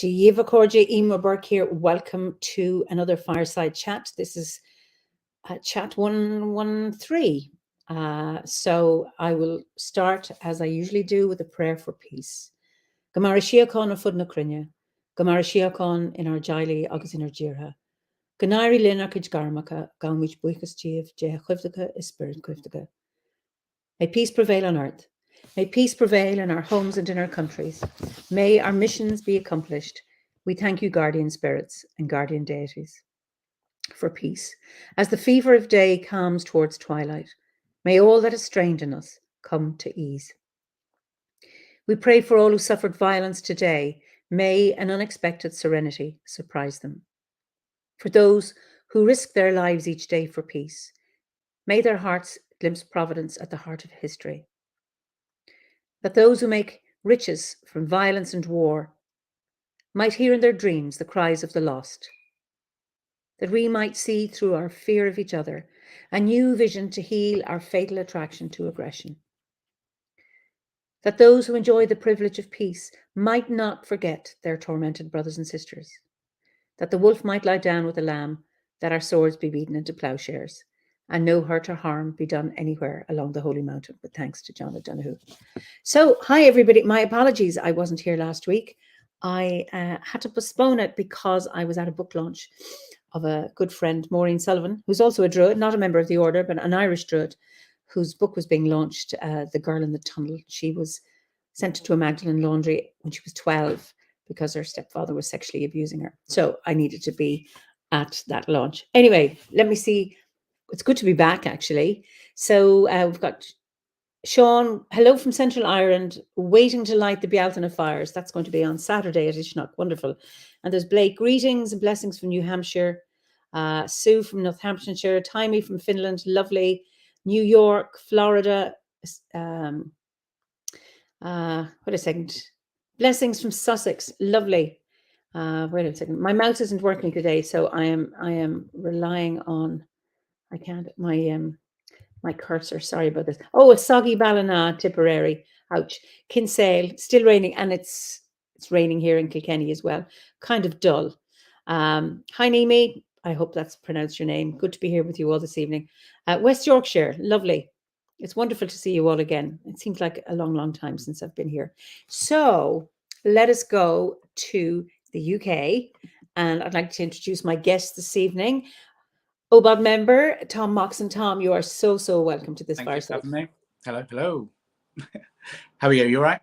Jiva Korja, Eimear Burke here. Welcome to another Fireside Chat. This is Chat 113. So I will start, as I usually do, with a prayer for peace. Gamara Shiakon a Fudna Krinya, Gamara Shiakon in our Jaili, Agus in our Jirha. Ganari Lina Kij Garmaka, Gamwich Buikas Jiv, Jeh Kvdaka, is Spirit Kvdaka. May peace prevail on earth. May peace prevail in our homes and in our countries. May our missions be accomplished. We thank you, guardian spirits and guardian deities, for peace. As the fever of day calms towards twilight, may all that is strained in us come to ease. We pray for all who suffered violence today. May an unexpected serenity surprise them. For those who risk their lives each day for peace, may their hearts glimpse providence at the heart of history. That those who make riches from violence and war might hear in their dreams the cries of the lost. That we might see through our fear of each other a new vision to heal our fatal attraction to aggression. That those who enjoy the privilege of peace might not forget their tormented brothers and sisters. That the wolf might lie down with the lamb, that our swords be beaten into plowshares, and no hurt or harm be done anywhere along the Holy Mountain, with thanks to John O'Donoghue. So, hi everybody. My apologies, I wasn't here last week. I had to postpone it because I was at a book launch of a good friend, Maureen Sullivan, who's also a Druid, not a member of the order, but an Irish Druid, whose book was being launched, The Girl in the Tunnel. She was sent to a Magdalene laundry when she was 12 because her stepfather was sexually abusing her. So I needed to be at that launch. Anyway, let me see. It's good to be back, actually. So we've got Sean, hello from Central Ireland, waiting to light the Bealtaine fires. That's going to be on Saturday at Ishnock. Wonderful. And there's Blake, greetings and blessings from New Hampshire. Sue from Northamptonshire. Timey from Finland, lovely. New York, Florida. Wait a second. Blessings from Sussex, lovely. Wait a second. My mouse isn't working today, so I am relying on. I can't. My cursor. Sorry about this. Oh, a soggy Ballina, Tipperary. Ouch. Kinsale, still raining, and it's raining here in Kilkenny as well. Kind of dull. Hi, Nimi. I hope that's pronounced your name. Good to be here with you all this evening. West Yorkshire, lovely. It's wonderful to see you all again. It seems like a long, long time since I've been here. So let us go to the UK, and I'd like to introduce my guest this evening. OBOD member, Tom Moxon. Tom, you are so welcome to this Fireside. Thank you for having me. Hello, hello. How are you? You all right?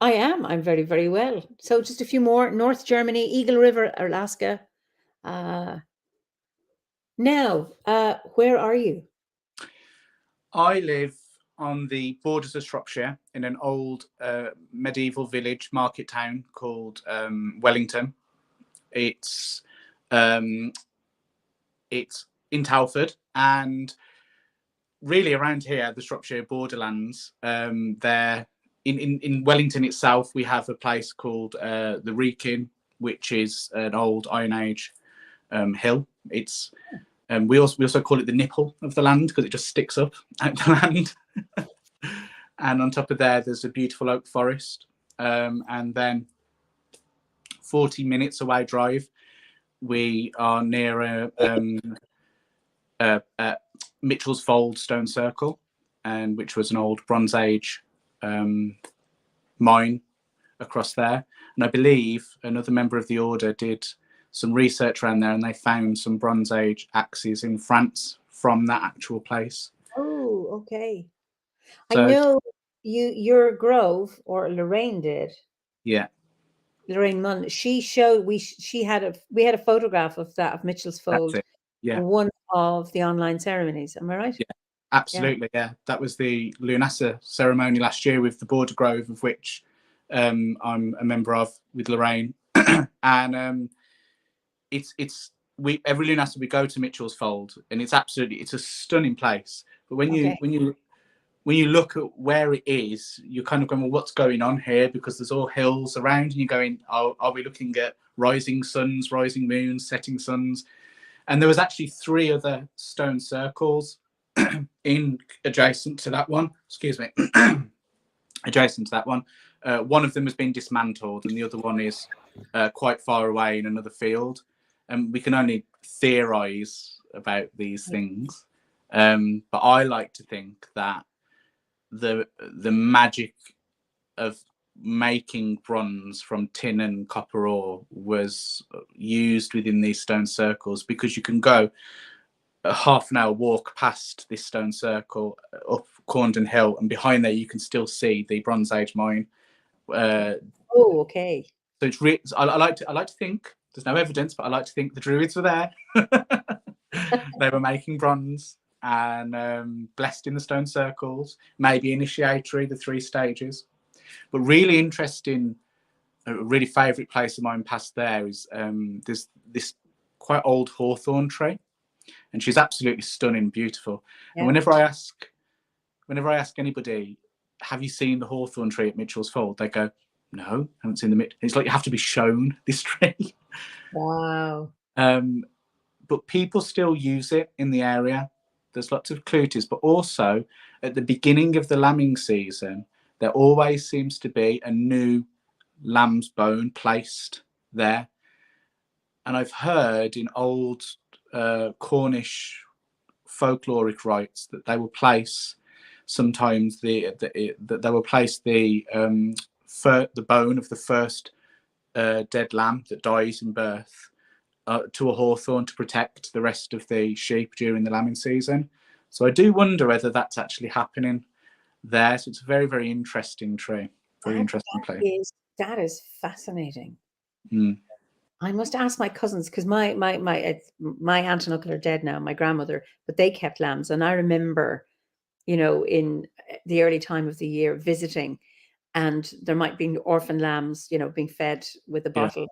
I am. I'm very, very well. So just a few more. North Germany, Eagle River, Alaska. Now, where are you? I live on the borders of Shropshire in an old medieval village market town called Wellington. It's in Telford, and really around here, the Shropshire borderlands, there in Wellington itself, we have a place called the Wrekin, which is an old Iron Age hill. It's we also call it the nipple of the land because it just sticks up out the land. And on top of there's a beautiful oak forest, and then 40 minutes away drive, we are near Mitchell's Fold Stone Circle, and which was an old Bronze Age mine across there. And I believe another member of the order did some research around there, and they found some Bronze Age axes in France from that actual place. Oh, okay. So, I know your Grove, or Lorraine did. Yeah. Lorraine Munn. She had a photograph of that, of Mitchell's Fold. Yeah. One of the online ceremonies. Am I right? Yeah, absolutely. Yeah. That was the Lunasa ceremony last year with the Border Grove, of which I'm a member of with Lorraine. And every Lunasa we go to Mitchell's Fold, and it's a stunning place. But when you look at where it is, you're kind of going, well, what's going on here? Because there's all hills around, and you're going, oh, are we looking at rising suns, rising moons, setting suns? And there was actually 3 other stone circles adjacent to that one. Excuse me. Adjacent to that one. One of them has been dismantled, and the other one is quite far away in another field, and we can only theorize about these things. But I like to think that the magic of making bronze from tin and copper ore was used within these stone circles, because you can go a half an hour walk past this stone circle up Corndon Hill, and behind there you can still see the Bronze Age mine. Oh, okay. So it's I like to think, there's no evidence, but I like to think the Druids were there. They were making bronze and blessed in the stone circles, maybe initiatory, the 3 stages. But really interesting, a really favourite place of mine past there is there's this quite old hawthorn tree, and she's absolutely stunning, beautiful. Yeah. And whenever I ask anybody, have you seen the hawthorn tree at Mitchell's Fold, they go, no, haven't seen the. It's like you have to be shown this tree. Wow. But people still use it in the area. There's lots of cluties, but also at the beginning of the lambing season, there always seems to be a new lamb's bone placed there. And I've heard in old Cornish folkloric rites that they will place sometimes the bone of the first dead lamb that dies in birth to a hawthorn to protect the rest of the sheep during the lambing season. So I do wonder whether that's actually happening there. So it's a very, very interesting tree. Very interesting place. That is fascinating. Mm. I must ask my cousins, because my aunt and uncle are dead now, my grandmother, but they kept lambs. And I remember, in the early time of the year visiting, and there might be orphan lambs, being fed with a bottle,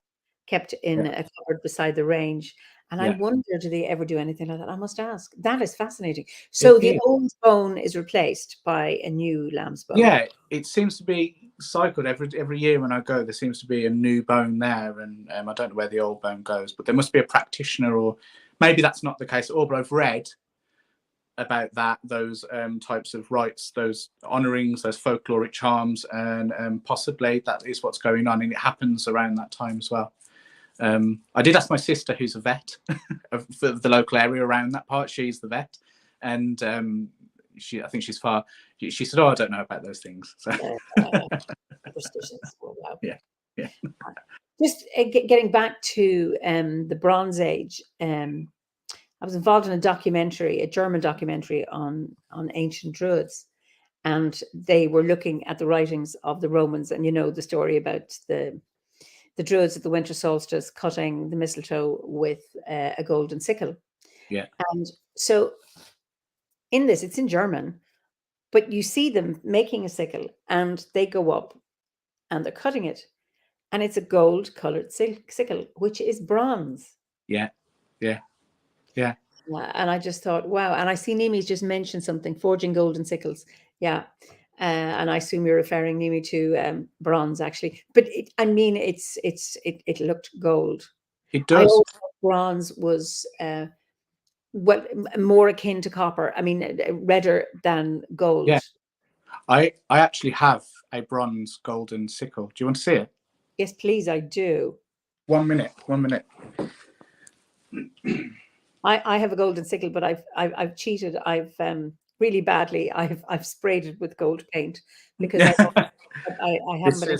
kept in a cupboard beside the range. And I wonder, do they ever do anything like that? I must ask. That is fascinating. So the old bone is replaced by a new lamb's bone. Yeah, it seems to be cycled every year. When I go, there seems to be a new bone there, and I don't know where the old bone goes, but there must be a practitioner, or maybe that's not the case at all. But I've read about those types of rites, those honourings, those folkloric charms, and possibly that is what's going on, and it happens around that time as well. I did ask my sister, who's a vet for the local area around that part. She's the vet, and I think she's far. She said, "Oh, I don't know about those things." So. Superstitions. Oh, wow. Yeah. Just getting back to the Bronze Age. I was involved in a German documentary on ancient Druids, and they were looking at the writings of the Romans, and the story about the Druids at the winter solstice cutting the mistletoe with a golden sickle. Yeah. And so in this, it's in German, but you see them making a sickle, and they go up and they're cutting it, and it's a gold colored sickle, which is bronze. Yeah. And I just thought, wow. And I see Nimi's just mentioned something, forging golden sickles. Yeah. And I assume you're referring, Nimi, to bronze, actually. But it looked gold. It does. I always thought bronze was more akin to copper. I mean, redder than gold. Yeah. I actually have a bronze golden sickle. Do you want to see it? Yes, please. I do. 1 minute. I have a golden sickle, but I've cheated. I've really badly. I've sprayed it with gold paint because I haven't been.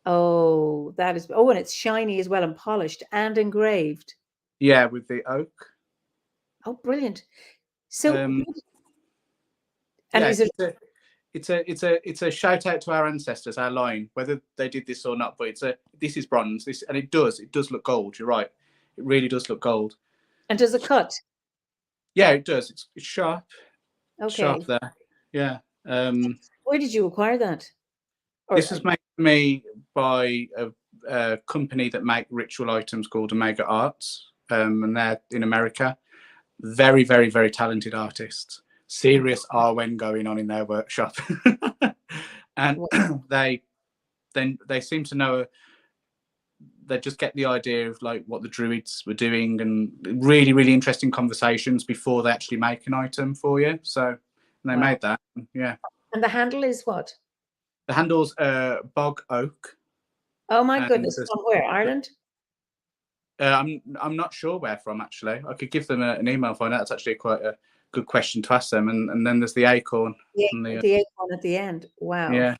Oh, that is. Oh, and it's shiny as well, and polished and engraved. Yeah, with the oak. Oh, brilliant! So, and yeah, is it? It's a shout out to our ancestors, our line, whether they did this or not. But this is bronze. And it does look gold. You're right. It really does look gold. And does it cut? Yeah, it does. It's sharp. Okay. Sharp there. Yeah. Where did you acquire that? This was made for me by a company that make ritual items called Omega Arts, and they're in America. Very, very, very talented artists. Serious Arwen going on in their workshop, and they seem to know. They just get the idea of like what the Druids were doing, and really, really interesting conversations before they actually make an item for you. So they made that. Yeah. And the handle is what? The handle's bog oak. Oh my And goodness, from where? Ireland? I'm not sure where from actually. I could give them an email find out. That's actually quite a good question to ask them. And then there's the acorn. The acorn at the end. Wow. Yeah,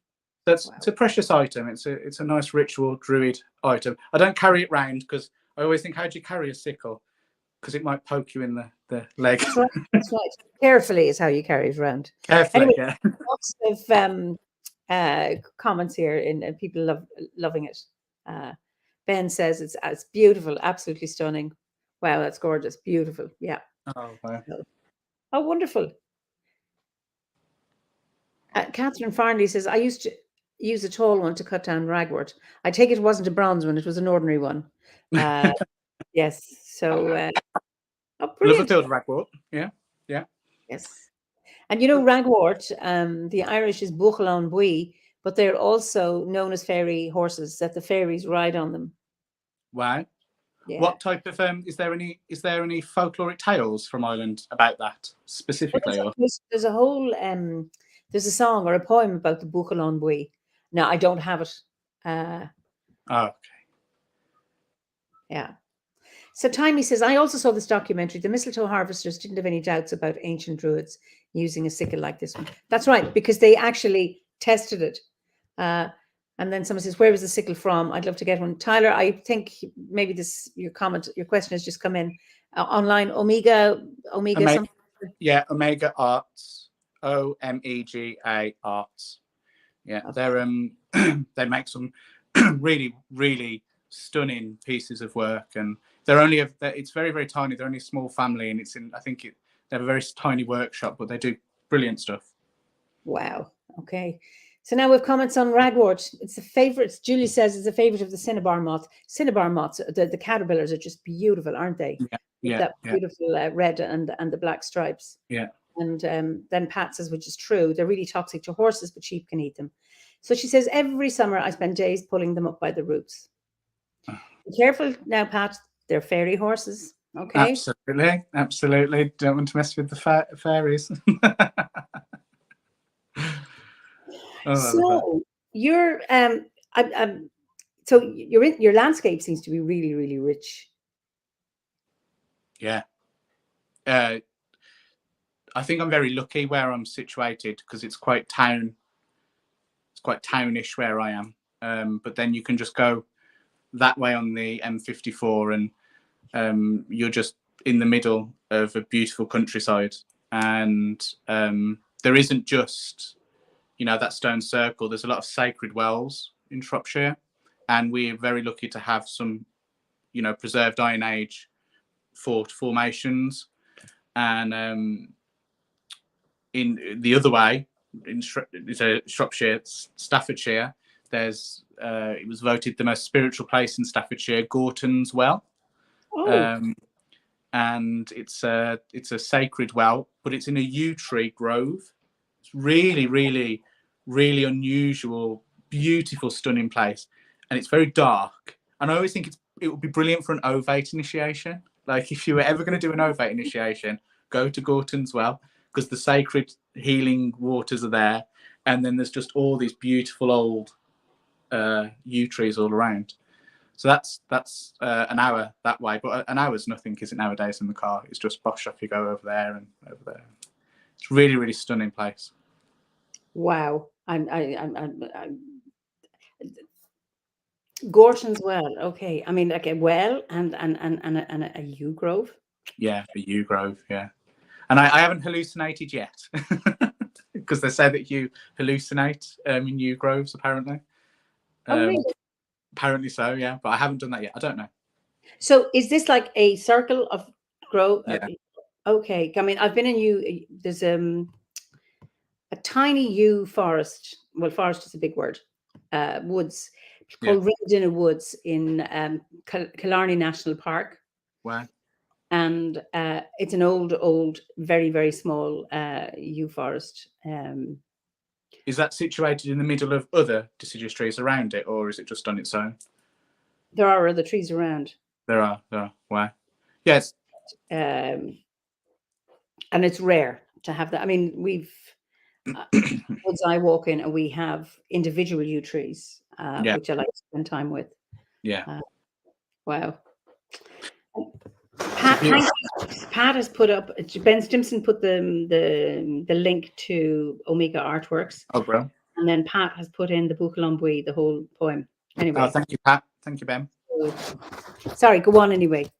it's a precious item. It's a nice ritual druid item. I don't carry it round because I always think, how do you carry a sickle? Because it might poke you in the leg. That's right. That's right. Carefully is how you carry it around. Carefully, Anyway, yeah. lots of comments here, and people loving it. Ben says it's beautiful, absolutely stunning. Wow, that's gorgeous, beautiful. Yeah. Oh, wow. Oh, wonderful. Catherine Farnley says, I used to use a tall one to cut down ragwort. I take it wasn't a bronze one, it was an ordinary one. Yes. So, oh, brilliant. Liverfield ragwort. Yeah. Yeah. Yes. And you know, ragwort, the Irish is buchel an bui, but they're also known as fairy horses, that the fairies ride on them. Wow. Yeah. What type of is there any folkloric tales from Ireland about that specifically? There's a whole there's a song or a poem about the buchel an bui. Now I don't have it. Oh, okay. Yeah. So Timey says, I also saw this documentary. The mistletoe harvesters didn't have any doubts about ancient druids using a sickle like this one. That's right, because they actually tested it. And then someone says, where was the sickle from? I'd love to get one. Tyler, I think maybe your question has just come in online. Omega something. Yeah, Omega Arts, OMEGA Arts. Yeah, okay. They make some really, really stunning pieces of work, and they're only it's very, very tiny. They're only a small family, and they have a very tiny workshop, but they do brilliant stuff. Wow. Okay. So now we have comments on ragwort. It's a favorite. Julie says it's a favorite of the cinnabar moth. Cinnabar moths, the caterpillars are just beautiful, aren't they? Yeah. That beautiful red and the black stripes. Yeah. And then Pat says, which is true, they're really toxic to horses, but sheep can eat them. So she says, every summer I spend days pulling them up by the roots. Be careful now, Pat. They're fairy horses. Okay. Absolutely. Don't want to mess with the fairies. So your so your landscape seems to be really, really rich. Yeah. I think I'm very lucky where I'm situated because it's quite town. It's quite townish where I am. But then you can just go that way on the M54 and you're just in the middle of a beautiful countryside. And there isn't just, that stone circle. There's a lot of sacred wells in Shropshire. And we're very lucky to have some, preserved Iron Age fort formations. And in the other way, in Shropshire, Staffordshire, there's it was voted the most spiritual place in Staffordshire, Gorton's Well. And it's a sacred well, but it's in a yew tree grove. It's really, really, really unusual, beautiful, stunning place, and it's very dark. And I always think it would be brilliant for an ovate initiation. Like if you were ever going to do an ovate initiation, go to Gorton's Well because the sacred healing waters are there, and then there's just all these beautiful old yew trees all around. So that's an hour that way, but an hour's nothing, is it nowadays in the car? It's just bosh off you go over there and over there. It's really, really stunning place. Wow, I'm Gorton's Well. Okay, I mean like a well and a yew grove. Yeah, a yew grove. Yeah, and I haven't hallucinated yet because they say that you hallucinate in yew groves apparently. Oh, really? Apparently so, yeah, but I haven't done that yet. I don't know. So is this like a circle of grove? Yeah. Okay, I mean I've been in yew. There's a tiny yew forest. Well, forest is a big word. Woods called Ringdinna Woods in Killarney National Park. Wow. And it's an old, very, very small yew forest. Is that situated in the middle of other deciduous trees around it, or is it just on its own? There are other trees around. There are. Wow. Yes. And it's rare to have that. I mean, woods I walk in, and we have individual yew trees, Yeah. which I like to spend time with. Yeah. Wow. It's a Pat, beautiful. Pat has put up. Ben Stimson put the link to Omega Artworks, Oh, bro. and then Pat has put in the Buchalombui, the whole poem. Anyway, Oh, thank you, Pat. Thank you, Ben. Sorry, go on anyway.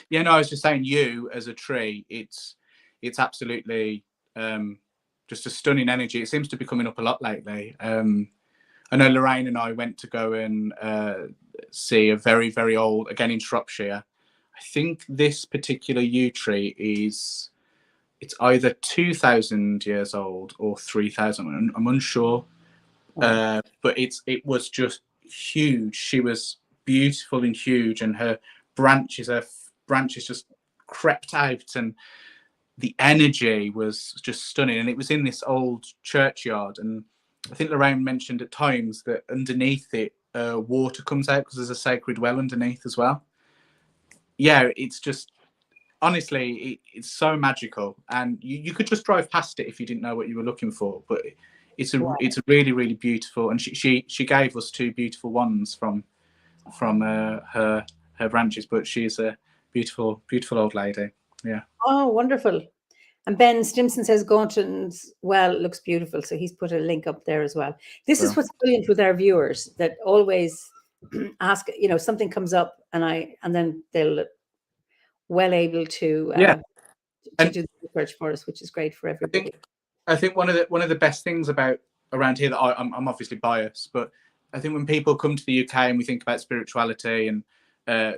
Yeah, no, I was just saying, you as a tree, it's absolutely just a stunning energy. It seems to be coming up a lot lately. I know Lorraine and I went to go and see a very, very old, again in Shropshire. I think this particular yew tree it's either 2,000 years old or 3,000. I'm unsure, but it was just huge. She was beautiful and huge, and her branches just crept out, and the energy was just stunning. And it was in this old churchyard, and I think Lorraine mentioned at times that underneath it, water comes out because there's a sacred well underneath as well. Yeah, it's just honestly, it's so magical, and you could just drive past it if you didn't know what you were looking for. But it's a really, really beautiful, and she gave us two beautiful ones from her branches. But she's a beautiful, beautiful old lady. Yeah. Oh, wonderful. And Ben Stimson says Gaunton's well looks beautiful, so he's put a link up there as well. This is what's brilliant with our viewers, that always ask, something comes up, and then they'll well able to do the research for us, which is great for everybody. I think one of the best things about around here that I'm obviously biased, but I think when people come to the UK and we think about spirituality and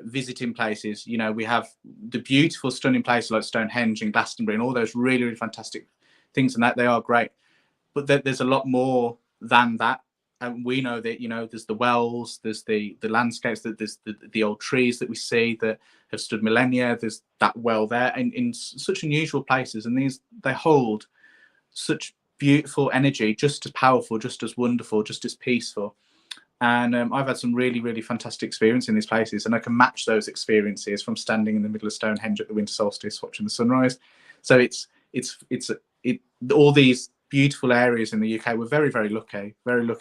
visiting places, we have the beautiful, stunning places like Stonehenge and Glastonbury and all those really, really fantastic things, and that they are great. But there's a lot more than that. And we know that, there's the wells, there's the landscapes, that there's the old trees that we see that have stood millennia. There's that well there, and in such unusual places, and they hold such beautiful energy, just as powerful, just as wonderful, just as peaceful. And I've had some really, really fantastic experience in these places, and I can match those experiences from standing in the middle of Stonehenge at the winter solstice watching the sunrise. So it's all these beautiful areas in the UK. We're very, very lucky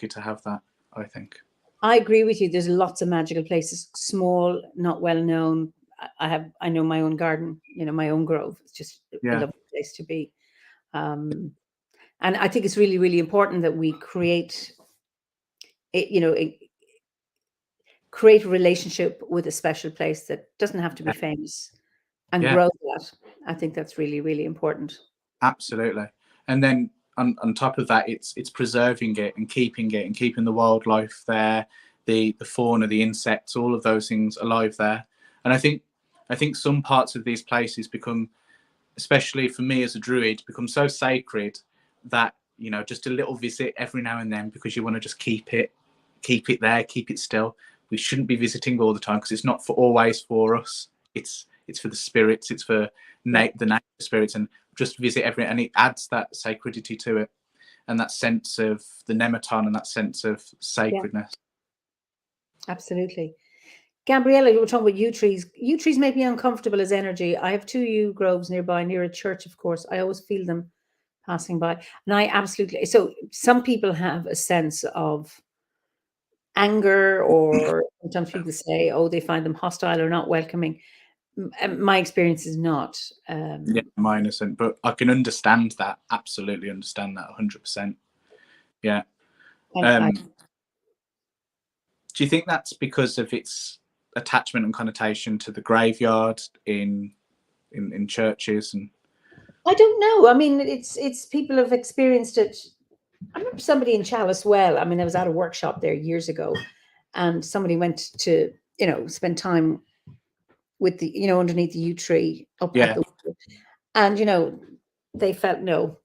to have that, I think. I agree with you. There's lots of magical places, small, not well known. I know my own garden, my own grove. It's just a lovely place to be. And I think it's really, really important that we create create a relationship with a special place that doesn't have to be famous, and grow that. I think that's really, really important. Absolutely. And then on top of that, it's preserving it and keeping the wildlife there, the fauna, the insects, all of those things alive there. And I think some parts of these places become, especially for me as a druid, become so sacred that just a little visit every now and then, because you want to just keep it there, keep it still. We shouldn't be visiting all the time, because it's not always for us. It's for the spirits, it's for the nature spirits, and just visit and it adds that sacredity to it, and that sense of the nematon, and that sense of sacredness. Absolutely. Gabriella, you were talking about yew trees. Yew trees make me uncomfortable as energy. I have 2 yew groves nearby, near a church, of course. I always feel them passing by. And I absolutely, so some people have a sense of anger, or sometimes people say, oh, they find them hostile or not welcoming. My experience is not. Mine isn't, but I can understand that. Absolutely understand that 100%. Yeah. Do you think that's because of its attachment and connotation to the graveyard in churches? And I don't know. I mean, it's people have experienced it. I remember somebody in Chalice Well. I mean, I was at a workshop there years ago, and somebody went to spend time with the underneath the yew tree up at the window, and they felt, no,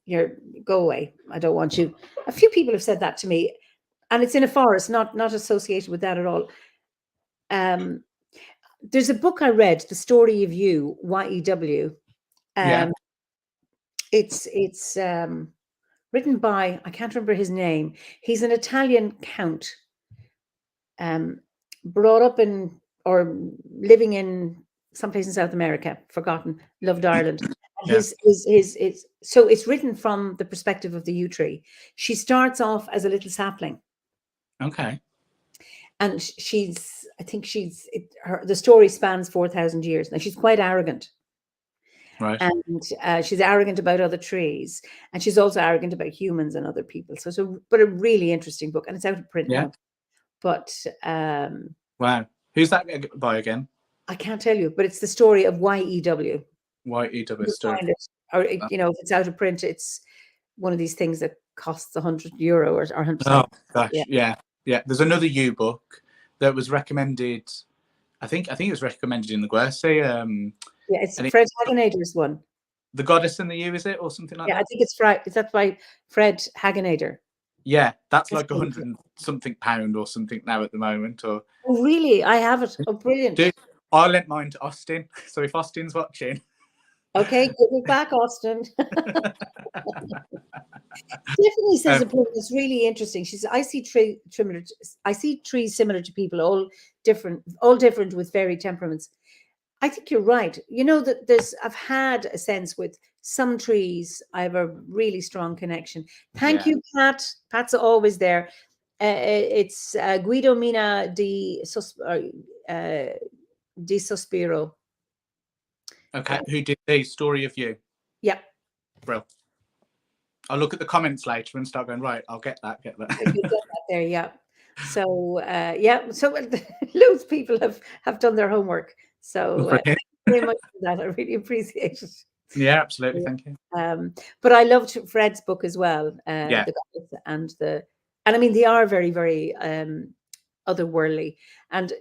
go away. I don't want you. A few people have said that to me, and it's in a forest, not associated with that at all. There's a book I read, The Story of You, YEW. It's written by, I can't remember his name. He's an Italian count, brought up in or living in someplace in South America, forgotten, loved Ireland. So it's written from the perspective of the yew tree. She starts off as a little sapling. Okay. And the story spans 4,000 years. Now she's quite arrogant. Right. And she's arrogant about other trees, and she's also arrogant about humans and other people. But a really interesting book, and it's out of print now. But wow, who's that by again? I can't tell you, but it's the story of YEW. YEW story. Or if it's out of print, it's one of these things that costs €100 or 100. Oh gosh, yeah. There's another yew book that was recommended. I think it was recommended in the Guernsey. It's Fred Hagenader's one. The Goddess and the Yew, is it, or something like that? Yeah, I think that's by Fred Hagenader. Yeah, that's like 100 and something pound or something now at the moment. Or oh, really? I have it. Oh, brilliant! Dude, I lent mine to Austin, so if Austin's watching, okay, give me back, Austin. Tiffany says a book that's really interesting. She says, I see trees similar to people, all different with varied temperaments. I think you're right. You know that I've had a sense with some trees, I have a really strong connection. Thank you, Pat. Pat's always there. It's Guido Mina di Sospiro. Okay, who did the story of you? Yeah. Bro. I'll look at the comments later and start going, right, I'll get that. Get that there, yeah. So so loads of people have done their homework. So thank you very much for that. I really appreciate it. Yeah, absolutely. Thank you. But I loved Fred's book as well. The Goddess and I mean they are very, very otherworldly. And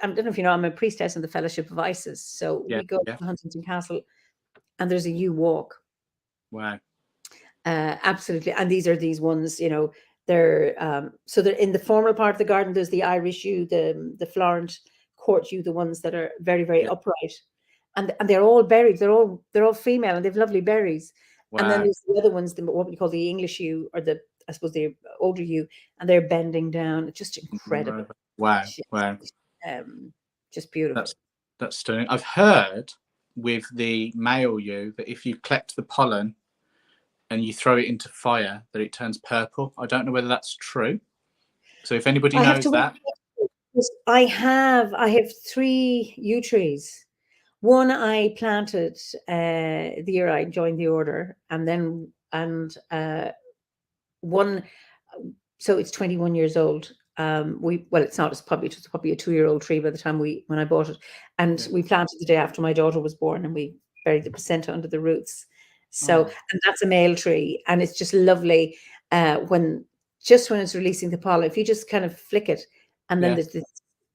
I don't know if you know, I'm a priestess in the Fellowship of Isis. So we go to Huntington Castle, and there's a yew walk. Wow. Absolutely. And these ones, they're so they're in the formal part of the garden. There's the Irish yew, the Florent court yew, the ones that are very, very upright, and they're all berries. They're all female, and they've lovely berries. Wow. And then there's the other ones, what we call the English yew, or the older yew, and they're bending down. It's just incredible. Wow. Just beautiful. That's stunning. I've heard with the male yew that if you collect the pollen and you throw it into fire, that it turns purple. I don't know whether that's true. So if anybody knows that. I have 3 yew trees. One I planted the year I joined the order, and one, so it's 21 years old. It's not. It's probably a 2-year-old tree by the time when I bought it, and we planted the day after my daughter was born, and we buried the placenta under the roots. So, and that's a male tree, and it's just lovely when it's releasing the pollen. If you just kind of flick it, and then there's this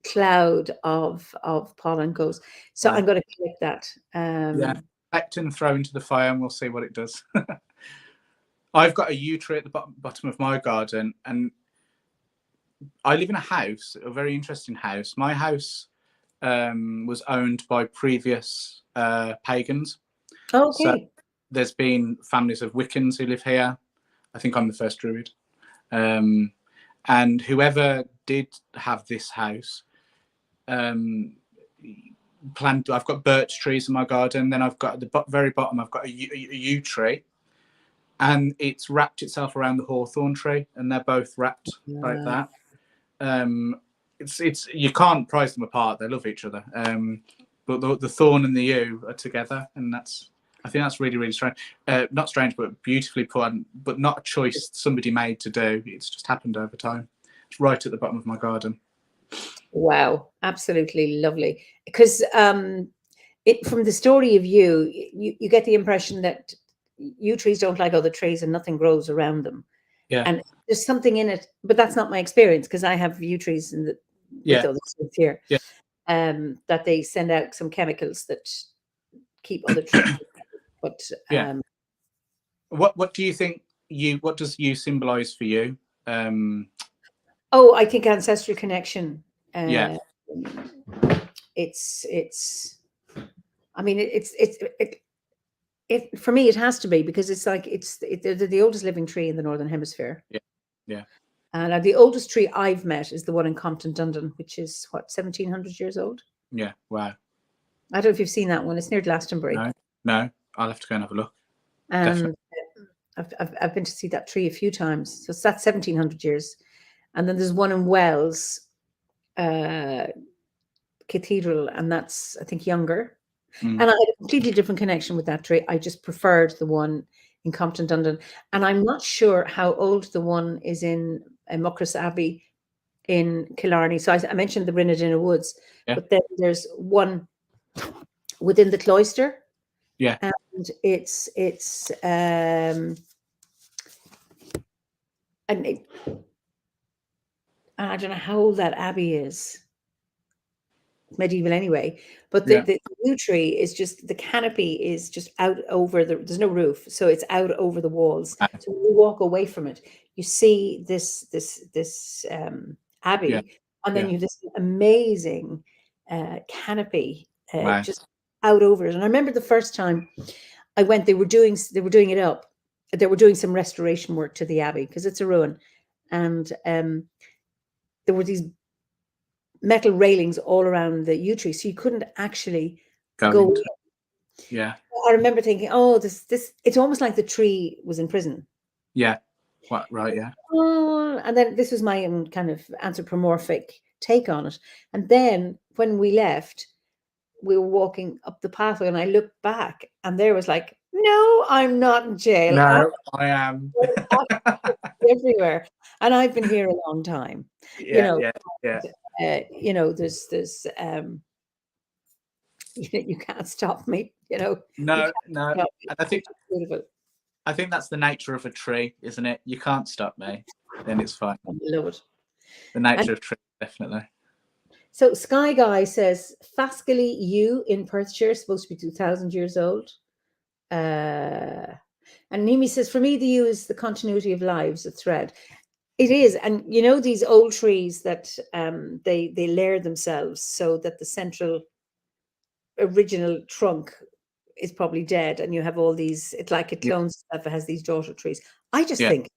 cloud of pollen goes. So I'm going to collect that. Collect and throw into the fire, and we'll see what it does. I've got a yew tree at the bottom of my garden, and I live in a house, a very interesting house. My house was owned by previous pagans. Okay. So there's been families of Wiccans who live here. I think I'm the first Druid. And whoever did have this house planted. I've got birch trees in my garden. Then I've got at the very bottom, I've got a yew tree. And it's wrapped itself around the hawthorn tree, and they're both wrapped like that. It's you can't prize them apart. They love each other. But the thorn and the yew are together, and I think that's really, really strange. Not strange, but beautifully put on, but not a choice somebody made to do. It's just happened over time. It's right at the bottom of my garden. Wow, absolutely lovely. Because from the story of you get the impression that yew trees don't like other trees and nothing grows around them. Yeah. And there's something in it, but that's not my experience, because I have yew trees with other trees here. Yeah. That they send out some chemicals that keep other trees. But what do you think what does yew symbolize for you? I think ancestral connection. It's I mean it for me it has to be, because it's like they're the oldest living tree in the Northern Hemisphere. Yeah. And the oldest tree I've met is the one in Compton, Dundon, which is 1700 years old. Yeah. Wow. I don't know if you've seen that one. It's near Glastonbury. No. I'll have to go and have a look. And I've been to see that tree a few times. So that's 1700 years. And then there's one in Wells Cathedral, and that's, I think, younger. And I had a completely different connection with that tree. I just preferred the one in Compton, Dundon. And I'm not sure how old the one is in Muckross Abbey in Killarney. So I mentioned the Rinadina Woods, but then there's one within the cloister. Yeah. And it's and I don't know how old that abbey is. Medieval anyway, but the yew tree is just, the canopy is just out over there's no roof, so it's out over the walls. So when you walk away from it, you see this abbey, and then you have this amazing canopy just out over it. And I remember the first time I went, they were doing it up. They were doing some restoration work to the abbey because it's a ruin, and there were these metal railings all around the yew tree, so you couldn't actually go in. Yeah. I remember thinking, oh, this it's almost like the tree was in prison. Yeah. What? Right. Yeah. Oh, and then this was my own kind of anthropomorphic take on it. And then when we left, we were walking up the pathway, and I looked back, and there was like, no, I'm not in jail. No, I am. Everywhere, and I've been here a long time. You know, there's you can't stop me. No. And I think that's the nature of a tree, isn't it? You can't stop me, then it's fine. I love it. The nature of tree, definitely. So Sky Guy says Fascally yew in Perthshire is supposed to be 2,000 years old. And Nimi says, for me, the yew is the continuity of lives, a thread. It is. And these old trees that they layer themselves so that the central original trunk is probably dead, and you have all these, it's like it clones stuff. It has these daughter trees. I just think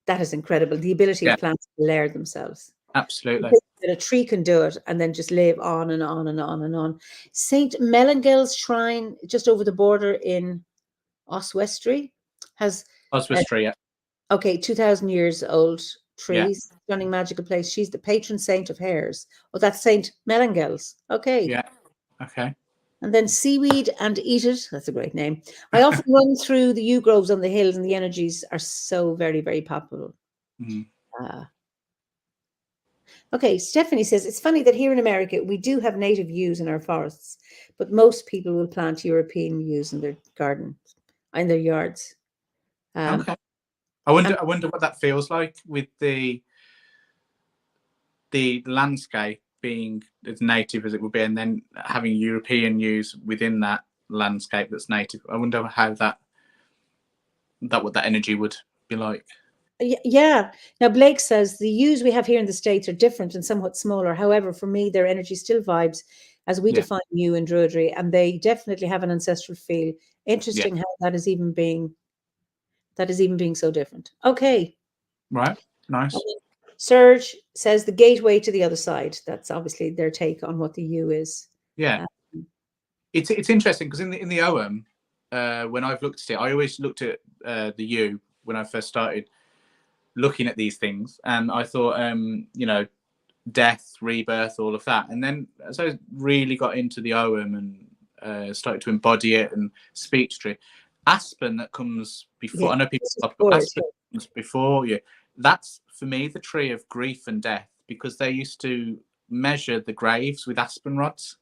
that is incredible, the ability of plants to layer themselves. Absolutely. That a tree can do it and then just live on and on and on and on. St. Melangill's Shrine, just over the border in Oswestry, has Oswestry, okay, 2,000 years old trees, stunning magical place. She's the patron saint of hares. Oh, that's St. Melangill's. Okay. Yeah. Okay. And then Seaweed and Eat It. That's a great name. I often run through the yew groves on the hills, and the energies are so very, very palpable. Okay, Stephanie says, it's funny that here in America, we do have native yews in our forests, but most people will plant European yews in their garden, in their yards. Okay. I wonder what that feels like with the landscape being as native as it would be, and then having European yews within that landscape that's native. I wonder how what that energy would be like. Yeah. Now, Blake says the yews we have here in the States are different and somewhat smaller. However, for me, their energy still vibes as we define yew in Druidry, and they definitely have an ancestral feel. Interesting how that is even being so different. Okay. Right. Nice. Serge says the gateway to the other side. That's obviously their take on what the yew is. Yeah. It's interesting because in the OM, when I've looked at it, I always looked at the yew when I first started looking at these things, and I thought, death, rebirth, all of that. And then as I really got into the OM and started to embody it and speech tree, aspen that comes before. I know people aspen comes before you. That's for me the tree of grief and death, because they used to measure the graves with aspen rods,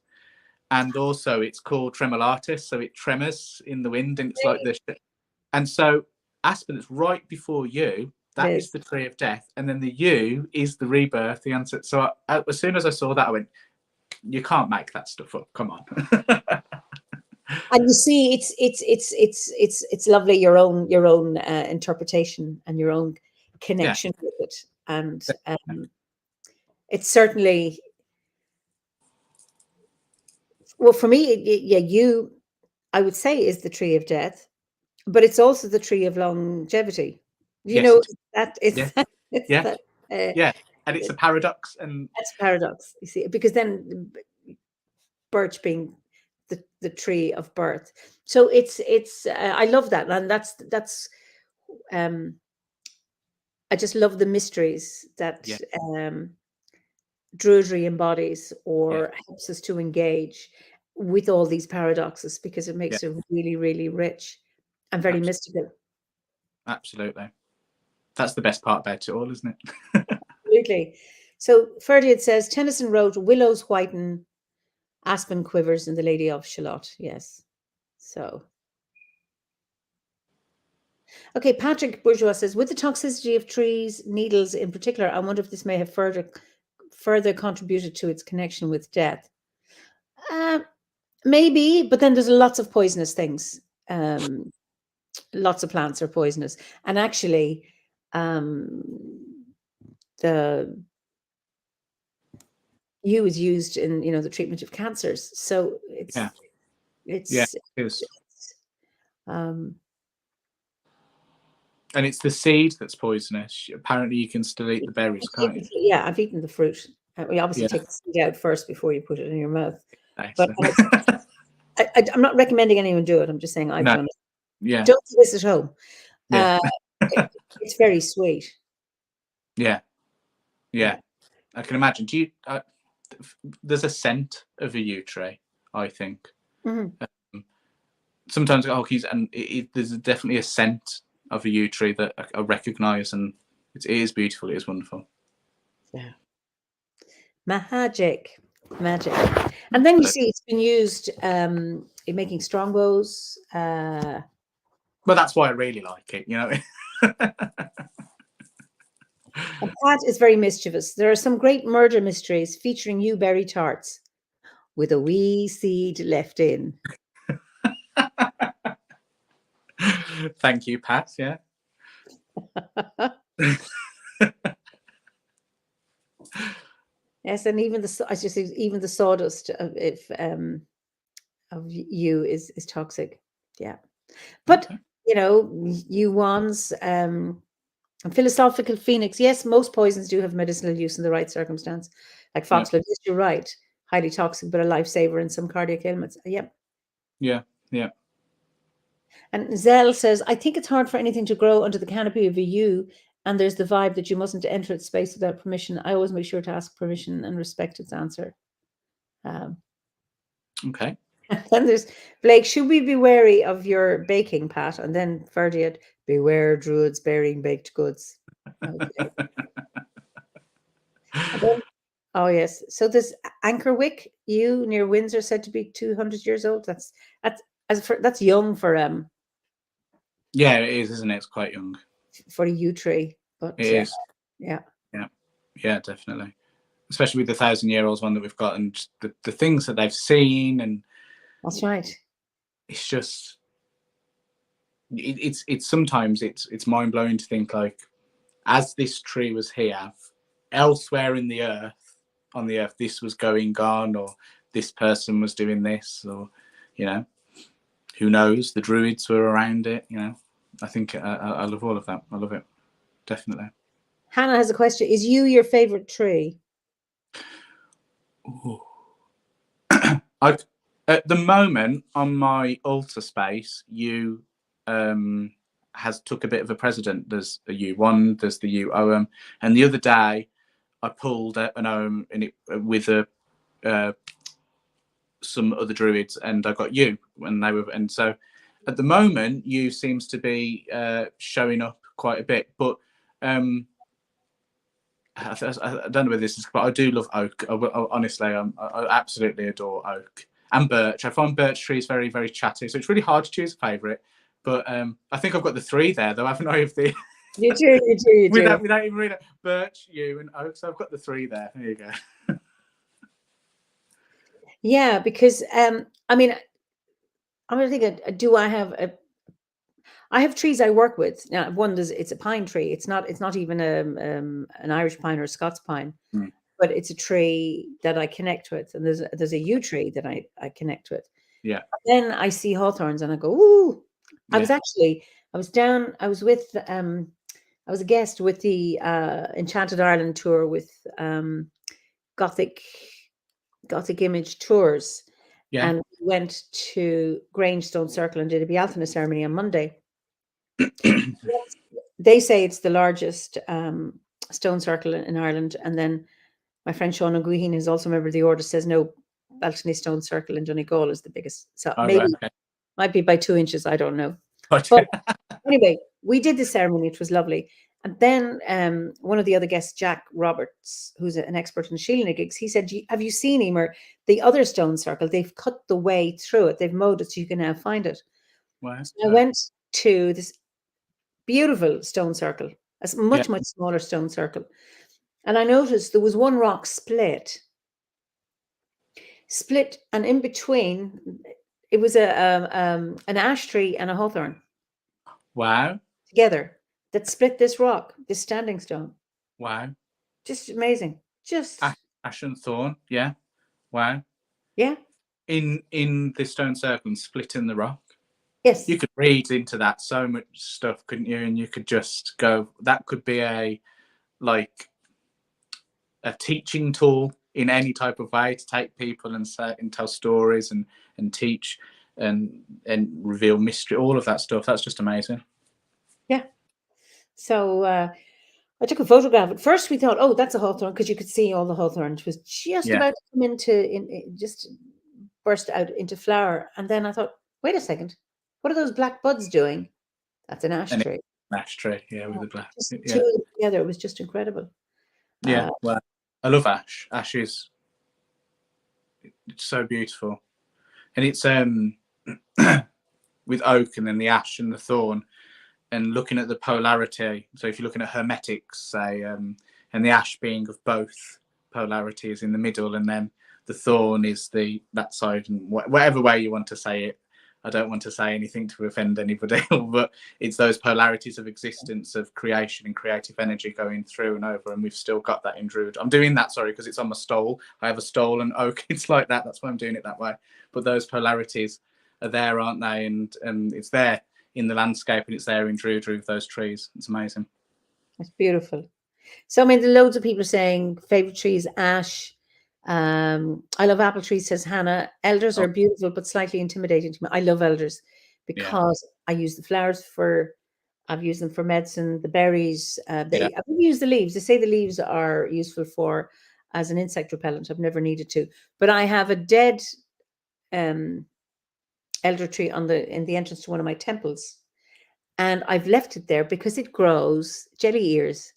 and also it's called tremolatus, so it tremors in the wind, and it's like this. And so aspen is right before you. That is the tree of death, and then the yew is the rebirth, the answer. So as soon as I saw that, I went, "You can't make that stuff up. Come on." And you see, it's lovely, your own interpretation and your own connection with it, and it's certainly, well, for me, yew, I would say, is the tree of death, but it's also the tree of longevity. That is and it's a paradox, and that's a paradox. You see, because then birch being the tree of birth. So it's I love that, and that's I just love the mysteries that Yeah. Druidry embodies Yeah. or helps us to engage with all these paradoxes, because it makes it really, really rich and very mystical. Absolutely. That's the best part about it all, isn't it? Absolutely. So Ferdiad says Tennyson wrote "Willows whiten, aspen quivers, and the Lady of Shalott." Yes. So okay, Patrick Bourgeois says, with the toxicity of trees, needles in particular, I wonder if this may have further contributed to its connection with death. Maybe, but then there's lots of poisonous things. Lots of plants are poisonous, and actually, the yew is used in the treatment of cancers. So it's it is. um, And it's the seed that's poisonous. Apparently, you can still eat the berries, can't you? yeah, I've eaten the fruit. We obviously take the seed out first before you put it in your mouth. But I'm not recommending anyone do it. I'm just saying I've done it. Yeah. Don't do this at home. Yeah. It's very sweet. Yeah. I can imagine. Do you? There's a scent of a yew tree, I think. Mm-hmm. Sometimes there's definitely a scent of a yew tree that I recognise, and it is beautiful. It is wonderful. Yeah. Magic. And then you see it's been used in making strongbows. Well, that's why I really like it, And Pat is very mischievous. There are some great murder mysteries featuring yew berry tarts with a wee seed left in. Thank you, Pat. Yeah. Yes, and even the sawdust of yew is toxic. Yeah, but yew wands, and philosophical phoenix. Yes, most poisons do have medicinal use in the right circumstance, like foxglove. Yes, you're right. Highly toxic, but a lifesaver in some cardiac ailments. Yep. Yeah. And Zell says, I think it's hard for anything to grow under the canopy of a yew, and there's the vibe that you mustn't enter its space without permission. I always make sure to ask permission and respect its answer. Okay. And then there's Blake, should we be wary of your baking, Pat? And then Ferdiad, beware druids bearing baked goods. Okay. Then, oh yes. So this Ankerwick yew near Windsor said to be 200 years old. That's young for Yeah, it is, isn't it? It's quite young. For a yew tree. But it is. Yeah. Yeah, definitely. Especially with the 1,000-year-olds one that we've got, and the things that they've seen, and that's right. It's just it's sometimes it's mind blowing to think, like, as this tree was here, elsewhere in the earth, on the earth, this was going on, or this person was doing this, or who knows? The druids were around it. I think I love all of that. I love it, definitely. Hannah has a question. Is yew your favorite tree? At the moment on my altar space, yew has took a bit of a precedent. There's a yew one, there's the yew ogham, and the other day I pulled an ogham in it with some other druids, and I got yew when they were. And so at the moment, yew seems to be showing up quite a bit, but I don't know whether this is, but I do love oak. Honestly, I absolutely adore oak and birch. I find birch trees very, very chatty, so it's really hard to choose a favourite. But I think I've got the three there, though, haven't I? You do. Without even reading it, birch, yew, and oak. So I've got the three there. There you go. Yeah, because I mean, I'm gonna think. I have trees I work with. Now, it's a pine tree. It's not even an Irish pine or a Scots pine, but it's a tree that I connect with. And there's a yew tree that I connect with. Yeah. Then I see hawthorns and I go, ooh. Yeah. I was a guest with the Enchanted Ireland tour with Gothic Image Tours. Yeah. And we went to Grange Stone Circle and did a Bealtaine ceremony on Monday. They say it's the largest stone circle in Ireland. And then my friend Sean O'Guihin, who's also a member of the order, says no, Baltony Stone Circle in Donegal is the biggest. So Oh, maybe right, okay. might be by 2 inches. I don't know. But But anyway, we did the ceremony. It was lovely. And then one of the other guests, Jack Roberts, who's an expert in shielding gigs, he said, have you seen Eimear, the other stone circle? They've cut the way through it. They've mowed it so you can now find it. wow. So I went to this beautiful stone circle, a much, much smaller stone circle. And I noticed there was one rock split, and in between, it was an ash tree and a hawthorn. Wow. Together that split this rock, this standing stone. Wow. Just amazing. Just ash and thorn. Yeah. Wow. Yeah. In the stone circle and splitting the rock. Yes. You could read into that so much stuff, couldn't you? And you could just go, that could be a teaching tool in any type of way to take people and tell stories and teach and reveal mystery, all of that stuff. That's just amazing. Yeah. So I took a photograph. At first we thought, oh, that's a hawthorn, because you could see all the hawthorn. It was just about to come just burst out into flower. And then I thought, wait a second, what are those black buds doing? That's an ash tree. An ash tree, with the black. Just two of them together. It was just incredible. Yeah, well, I love ash. Ash is so beautiful, and it's with oak and then the ash and the thorn, and looking at the polarity. So if you're looking at hermetics, say, and the ash being of both polarities in the middle, and then the thorn is that side, and whatever way you want to say it. I don't want to say anything to offend anybody, but it's those polarities of existence, of creation and creative energy going through and over, and we've still got that in Druid. I'm doing that, sorry, because it's on my stole. I have a stole and oak. It's like that. That's why I'm doing it that way. But those polarities are there, aren't they? And it's there in the landscape, and it's there in Druid with those trees. It's amazing. It's beautiful. So I mean, loads of people saying favorite trees, ash. I love apple trees, says Hannah. Elders are beautiful, but slightly intimidating to me. I love elders because I use the flowers I've used them for medicine, the berries. I've used the leaves. They say the leaves are useful as an insect repellent. I've never needed to, but I have a dead elder tree in the entrance to one of my temples, and I've left it there because it grows jelly ears.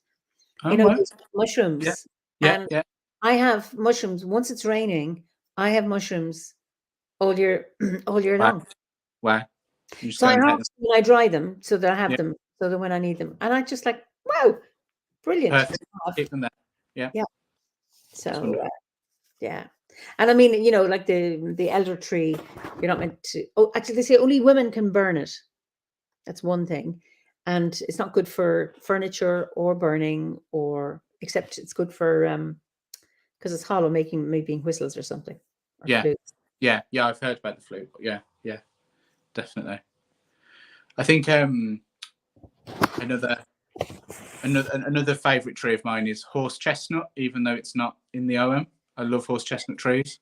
These mushrooms. And I have mushrooms. Once it's raining, I have mushrooms all year long. Wow. So I dry them so that I have them, so that when I need them, and I just like, wow, brilliant. Keep them there. Yeah. Yeah. So yeah. And I mean, like the elder tree, you're not meant to. Oh, actually, they say only women can burn it. That's one thing. And it's not good for furniture or burning, except it's good for because it's hollow, maybe whistles or something. Or flutes. Yeah. I've heard about the flute. Yeah, definitely. I think another favourite tree of mine is horse chestnut, even though it's not in the OM. I love horse chestnut trees.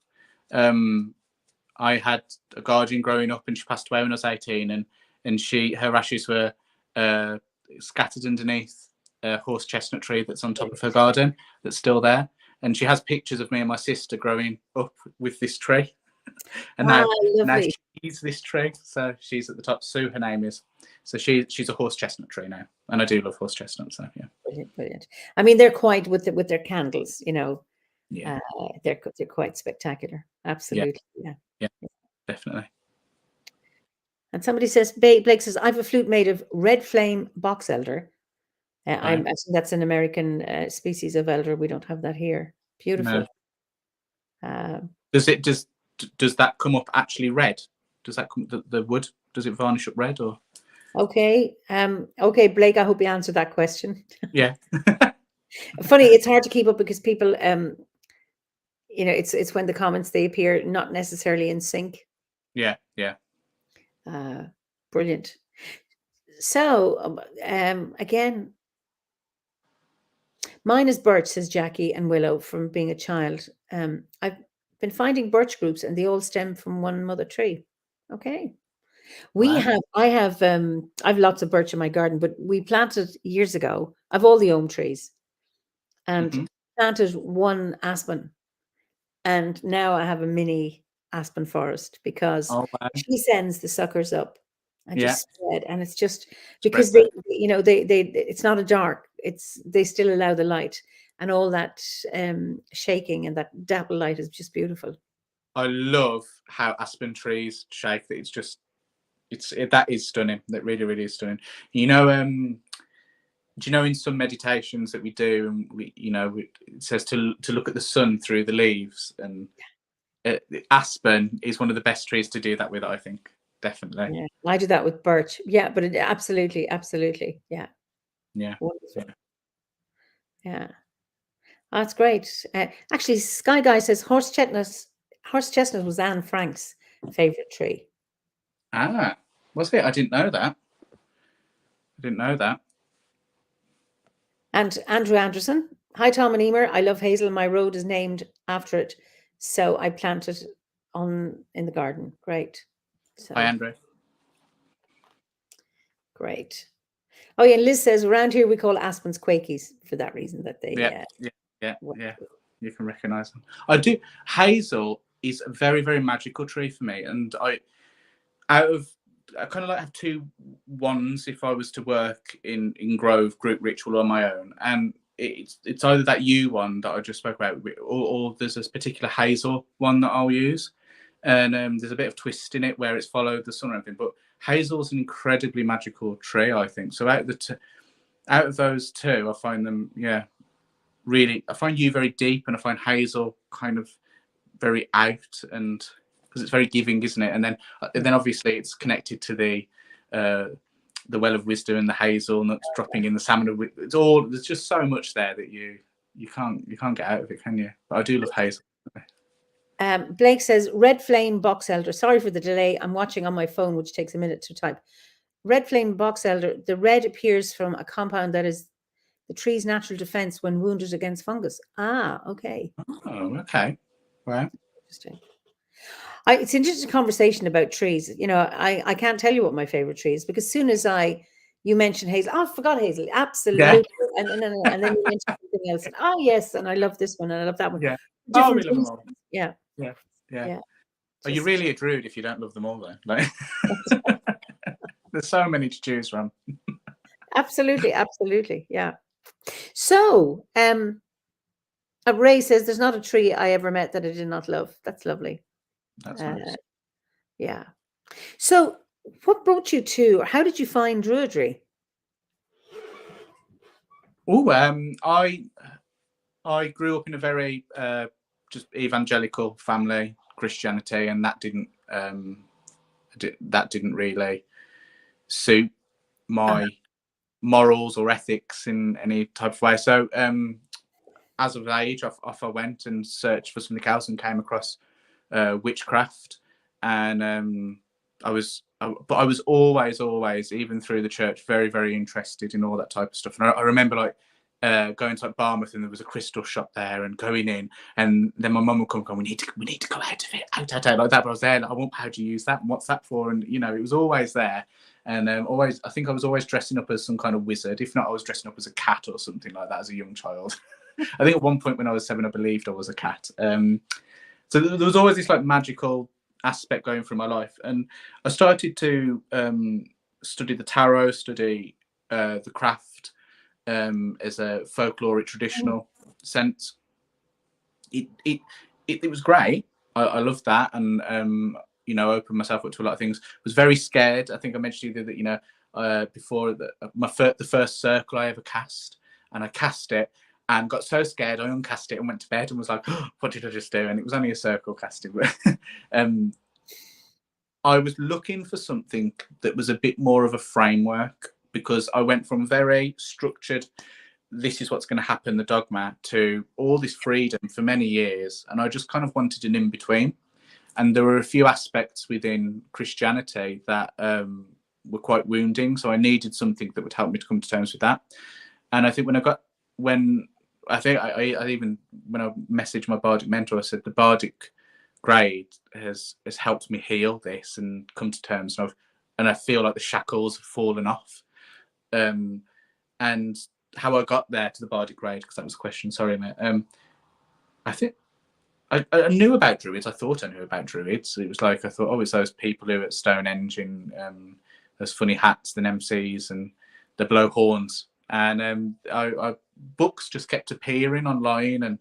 I had a guardian growing up, and she passed away when I was 18, and her ashes were scattered underneath a horse chestnut tree that's on top of her garden that's still there, and she has pictures of me and my sister growing up with this tree. And now she's this tree, so she's at the top. Sue, her name is. So she's a horse chestnut tree now, and I do love horse chestnuts. So yeah, brilliant. I mean, they're quite with their candles, Yeah, they're quite spectacular. Absolutely, yeah, definitely. And somebody says, Blake says, I have a flute made of red flame box elder. I think that's an American species of elder. We don't have that here. Beautiful. No. Does that come up actually red? Does that come the wood? Does it varnish up red or? Okay. Okay, Blake. I hope you answered that question. Yeah. Funny, it's hard to keep up because people, it's when the comments they appear not necessarily in sync. Yeah. Brilliant. So again, mine is birch, says Jackie and Willow, from being a child. been finding birch groups, and they all stem from one mother tree. Okay. Wow. I've lots of birch in my garden, but we planted years ago. I've all the elm trees and Hmm. planted one aspen. And now I have a mini aspen forest because Oh, wow. she sends the suckers up and Yeah. just spread. And it's just Spread because that. it's not a dark, they still allow the light, and all that shaking and that dapple light is just beautiful. I love how aspen trees shake. That is stunning. That really, really is stunning. You know, do you know in some meditations that we do, and it says to look at the sun through the leaves, and aspen is one of the best trees to do that with. I think definitely. Yeah, I do that with birch. Yeah, but absolutely, absolutely. Yeah, Yeah. wonderful. Yeah. Yeah, oh, that's great. Actually, Sky Guy says horse chestnut was Anne Frank's favorite tree. Ah, was it? I didn't know that. I didn't know that. And Andrew Anderson, hi Tom and Eimear. I love hazel. My road is named after it, so I planted in the garden. Great. Hi, So Andrew. great. Oh yeah, and Liz says around here we call aspens quakies for that reason that they Yeah, yeah, yeah, work. yeah. You can recognise them. I do. Hazel is a very, very magical tree for me, and I kind of like have two ones if I was to work in Grove group ritual on my own, and it's either that U one that I just spoke about, or there's this particular hazel one that I'll use, and there's a bit of twist in it where it's followed the sun and everything. But hazel's an incredibly magical tree, I think. So out of those two, I find them, yeah, really. I find you very deep, and I find hazel kind of very out, and because it's very giving, isn't it? And then obviously it's connected to the well of wisdom and the hazelnuts dropping in the salmon. It's all, there's just so much there that you can't get out of it, can you? But I do love hazel. Blake says red flame box elder. Sorry for the delay. I'm watching on my phone, which takes a minute to type. Red flame box elder. The red appears from a compound that is the tree's natural defense when wounded against fungus. Ah, okay. Oh, okay. Wow. Interesting. It's an interesting conversation about trees. I can't tell you what my favorite tree is because as soon as you mentioned hazel, oh, I forgot hazel, Yeah. absolutely, and then you mentioned something else, and oh yes, and I love this one and I love that one. Yeah. Oh, Different we love them reasons. all. Yeah, Yeah. Yeah. yeah. Are you Just really a druid if you don't love them all, though? Like, there's so many to choose from. absolutely, absolutely, yeah. So, Ray says there's not a tree I ever met that I did not love. That's lovely. That's Uh, nice. yeah. So, what brought you to, or how did you find Druidry? Oh, I grew up in a very just evangelical family, Christianity, and that didn't really suit my morals or ethics in any type of way. So as of age, off I went and searched for something else and came across witchcraft, and but I was always, even through the church, very, very interested in all that type of stuff. And I remember like going to like Barmouth, and there was a crystal shop there, and going in, and then my mum would come, we need to go out of it, out like that. But I was there, like, how do you use that, and what's that for? And it was always there. And I think I was always dressing up as some kind of wizard. If not, I was dressing up as a cat or something like that as a young child. I think at one point when I was 7, I believed I was a cat. So there was always this like magical aspect going through my life, and I started to study the tarot, study the craft as a folkloric traditional sense. It was great. I loved that, and opened myself up to a lot of things. Was very scared. I think I mentioned to you that before that the first circle I ever cast, and I cast it and got so scared I uncast it and went to bed and was like, oh, what did I just do? And it was only a circle casting. I was looking for something that was a bit more of a framework, because I went from very structured, this is what's going to happen, the dogma, to all this freedom for many years. And I just kind of wanted an in-between. And there were a few aspects within Christianity that were quite wounding. So I needed something that would help me to come to terms with that. And I think when I even, when I messaged my bardic mentor, I said the bardic grade has helped me heal this and come to terms, and I feel like the shackles have fallen off. And how I got there to the bardic grade, because that was a question. Sorry, mate. I think I knew about druids. I thought I knew about druids. It was like I thought, oh, it's those people who are at Stonehenge in those funny hats, the MCs, and the blow horns. And I books just kept appearing online, and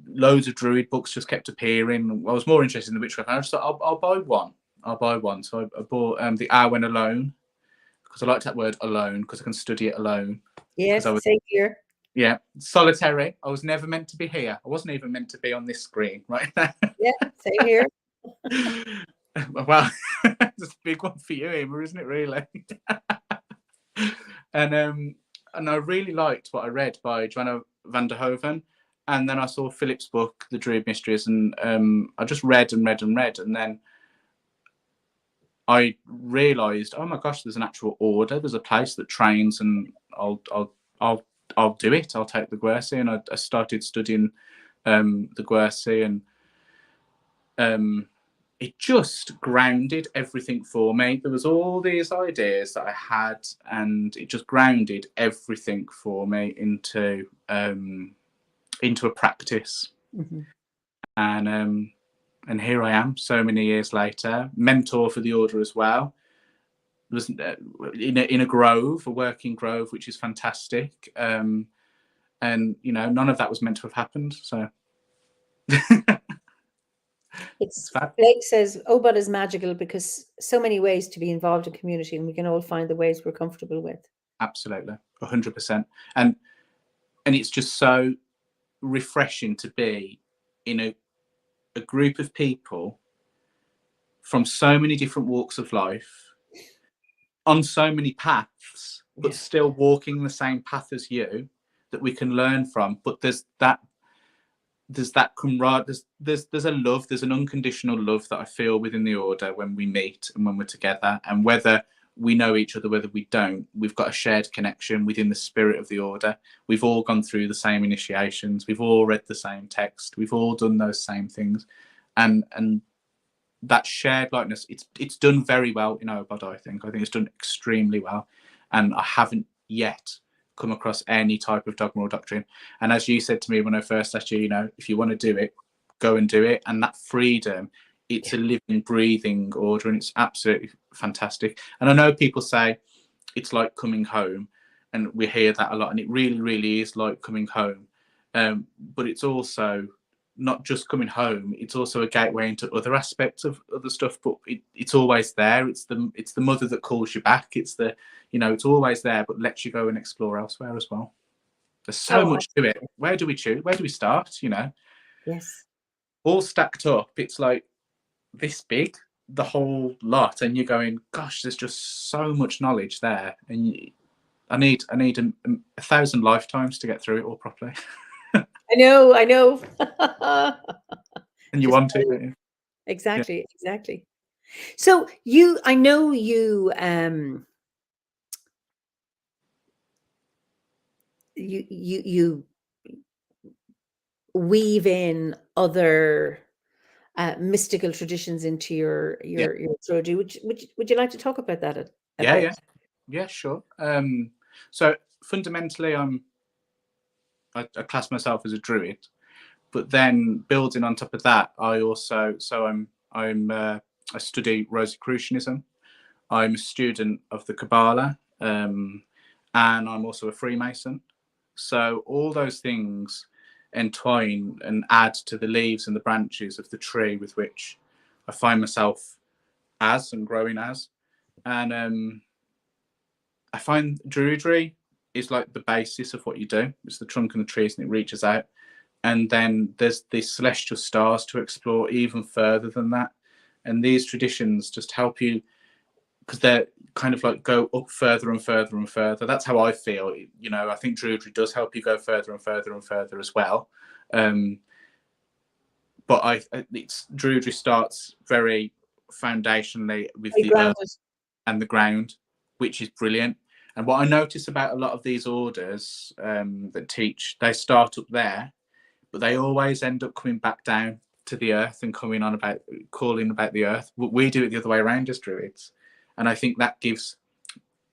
loads of druid books just kept appearing. I was more interested in the witchcraft. I just thought, I'll buy one. I'll buy one. So I bought the Arwen Alone, because I like that word alone, because I can study it alone. Yes, same here. Yeah, solitary. I was never meant to be here. I wasn't even meant to be on this screen right now. Yeah, same here. Well, it's a big one for you, Eimear, isn't it, really? And I really liked what I read by Joanna van der Hoven. And then I saw Philip's book, The Druid Mysteries, and I just read and read and read. And then I realised, oh my gosh, there's an actual order. There's a place that trains, and I'll do it. I'll take the Gwersi. And I started studying the Gwersi, and it just grounded everything for me. There was all these ideas that I had, and it just grounded everything for me into a practice. Mm-hmm. And here I am, so many years later, mentor for the order as well. It was in a grove, a working grove, which is fantastic. And none of that was meant to have happened. So Blake says, Obot is magical because so many ways to be involved in community, and we can all find the ways we're comfortable with. Absolutely, 100%. And it's just so refreshing to be in a group of people from so many different walks of life, on so many paths, but still walking the same path as you, that we can learn from. But there's that camaraderie, there's a love, there's an unconditional love that I feel within the order when we meet and when we're together. And whether we know each other, whether we don't, we've got a shared connection within the spirit of the order. We've all gone through the same initiations. We've all read the same text. We've all done those same things. And that shared likeness, it's done very well in Obod, I think. I think it's done extremely well. And I haven't yet come across any type of dogma or doctrine. And as you said to me when I first asked you, if you want to do it, go and do it. And that freedom, it's a living, breathing order, and it's absolutely fantastic. And I know people say it's like coming home, and we hear that a lot, and it really, really is like coming home. But it's also not just coming home, it's also a gateway into other aspects of other stuff, but it's always there. It's the mother that calls you back. It's it's always there, but lets you go and explore elsewhere as well. There's so much to it. Where do we choose? Where do we start? Yes, all stacked up, it's like this big, the whole lot, and you're going, gosh, there's just so much knowledge there, and I need 1,000 lifetimes to get through it all properly. I know. And you want to, don't you? Exactly. So I know you you weave in other mystical traditions into your Troji. Would you like to talk about that a bit? Yeah, sure. So fundamentally, I class myself as a druid, but then building on top of that, I study Rosicrucianism. I'm a student of the Kabbalah, and I'm also a Freemason. So all those things entwine and add to the leaves and the branches of the tree with which I find myself as and growing as. And I find Druidry is like the basis of what you do. It's the trunk and the trees, and it reaches out. And then there's these celestial stars to explore even further than that. And these traditions just help you, because they're kind of like go up further and further and further. That's how I feel. I think Druidry does help you go further and further and further as well. But Druidry starts very foundationally with the earth and the ground, which is brilliant. And what I notice about a lot of these orders that teach, they start up there, but they always end up coming back down. to the earth and calling about the earth. We do it the other way around as Druids, and I think that gives.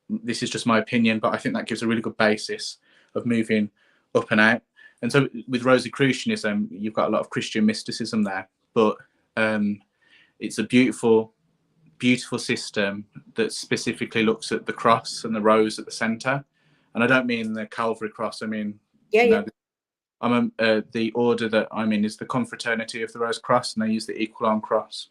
This is just my opinion, but I think that gives a really good basis of moving up and out. And so with Rosicrucianism, you've got a lot of Christian mysticism there, but it's a beautiful, beautiful system that specifically looks at the cross and the rose at the centre. And I don't mean the Calvary cross. I mean, the order that I'm in is the Confraternity of the Rose Cross, and they use the equal arm cross.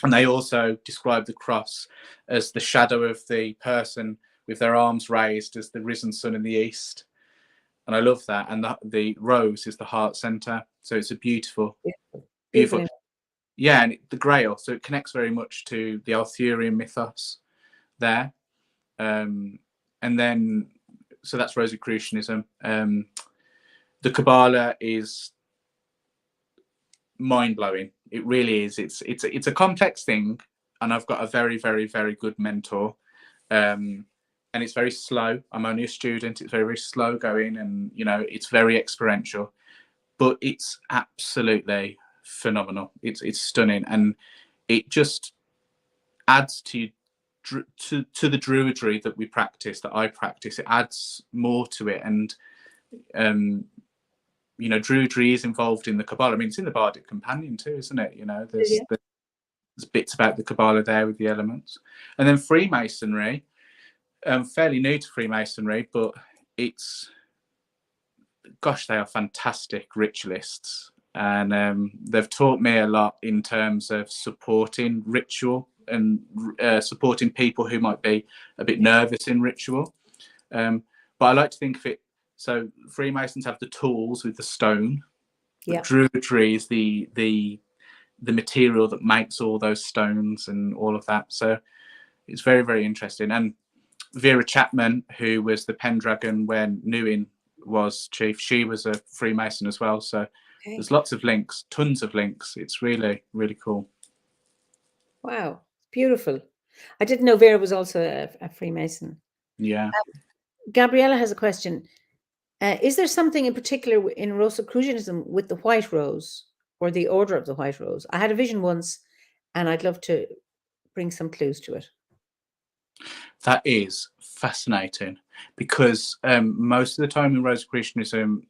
And they also describe the cross as the shadow of the person with their arms raised as the risen sun in the east. And I love that. And the rose is the heart center. So it's a beautiful. Yeah, and the Grail. So it connects very much to the Arthurian mythos there. And then, so that's Rosicrucianism. The Kabbalah is mind-blowing. It really is. It's a complex thing, and I've got a very, very, very good mentor, and it's very slow. I'm only a student. It's very, very slow going, and it's very experiential, but it's absolutely phenomenal. It's stunning, and it just adds to the Druidry that we practice, that I practice. It adds more to it, and Druidry is involved in the Kabbalah. I mean, it's in the Bardic Companion too, isn't it? There's bits about the Kabbalah there with the elements. And then Freemasonry, fairly new to Freemasonry, but they are fantastic ritualists. And they've taught me a lot in terms of supporting ritual and supporting people who might be a bit nervous in ritual. But I like to think of it, so Freemasons have the tools with the stone. Yeah. Druidry is the material that makes all those stones and all of that. So it's very, very interesting. And Vera Chapman, who was the Pendragon when Newin was chief, she was a Freemason as well. So there's lots of links, tons of links. It's really, really cool. Wow, beautiful. I didn't know Vera was also a Freemason. Yeah. Gabriella has a question. Is there something in particular in Rosicrucianism with the white rose or the order of the white rose? I had a vision once, and I'd love to bring some clues to it. That is fascinating, because most of the time in Rosicrucianism,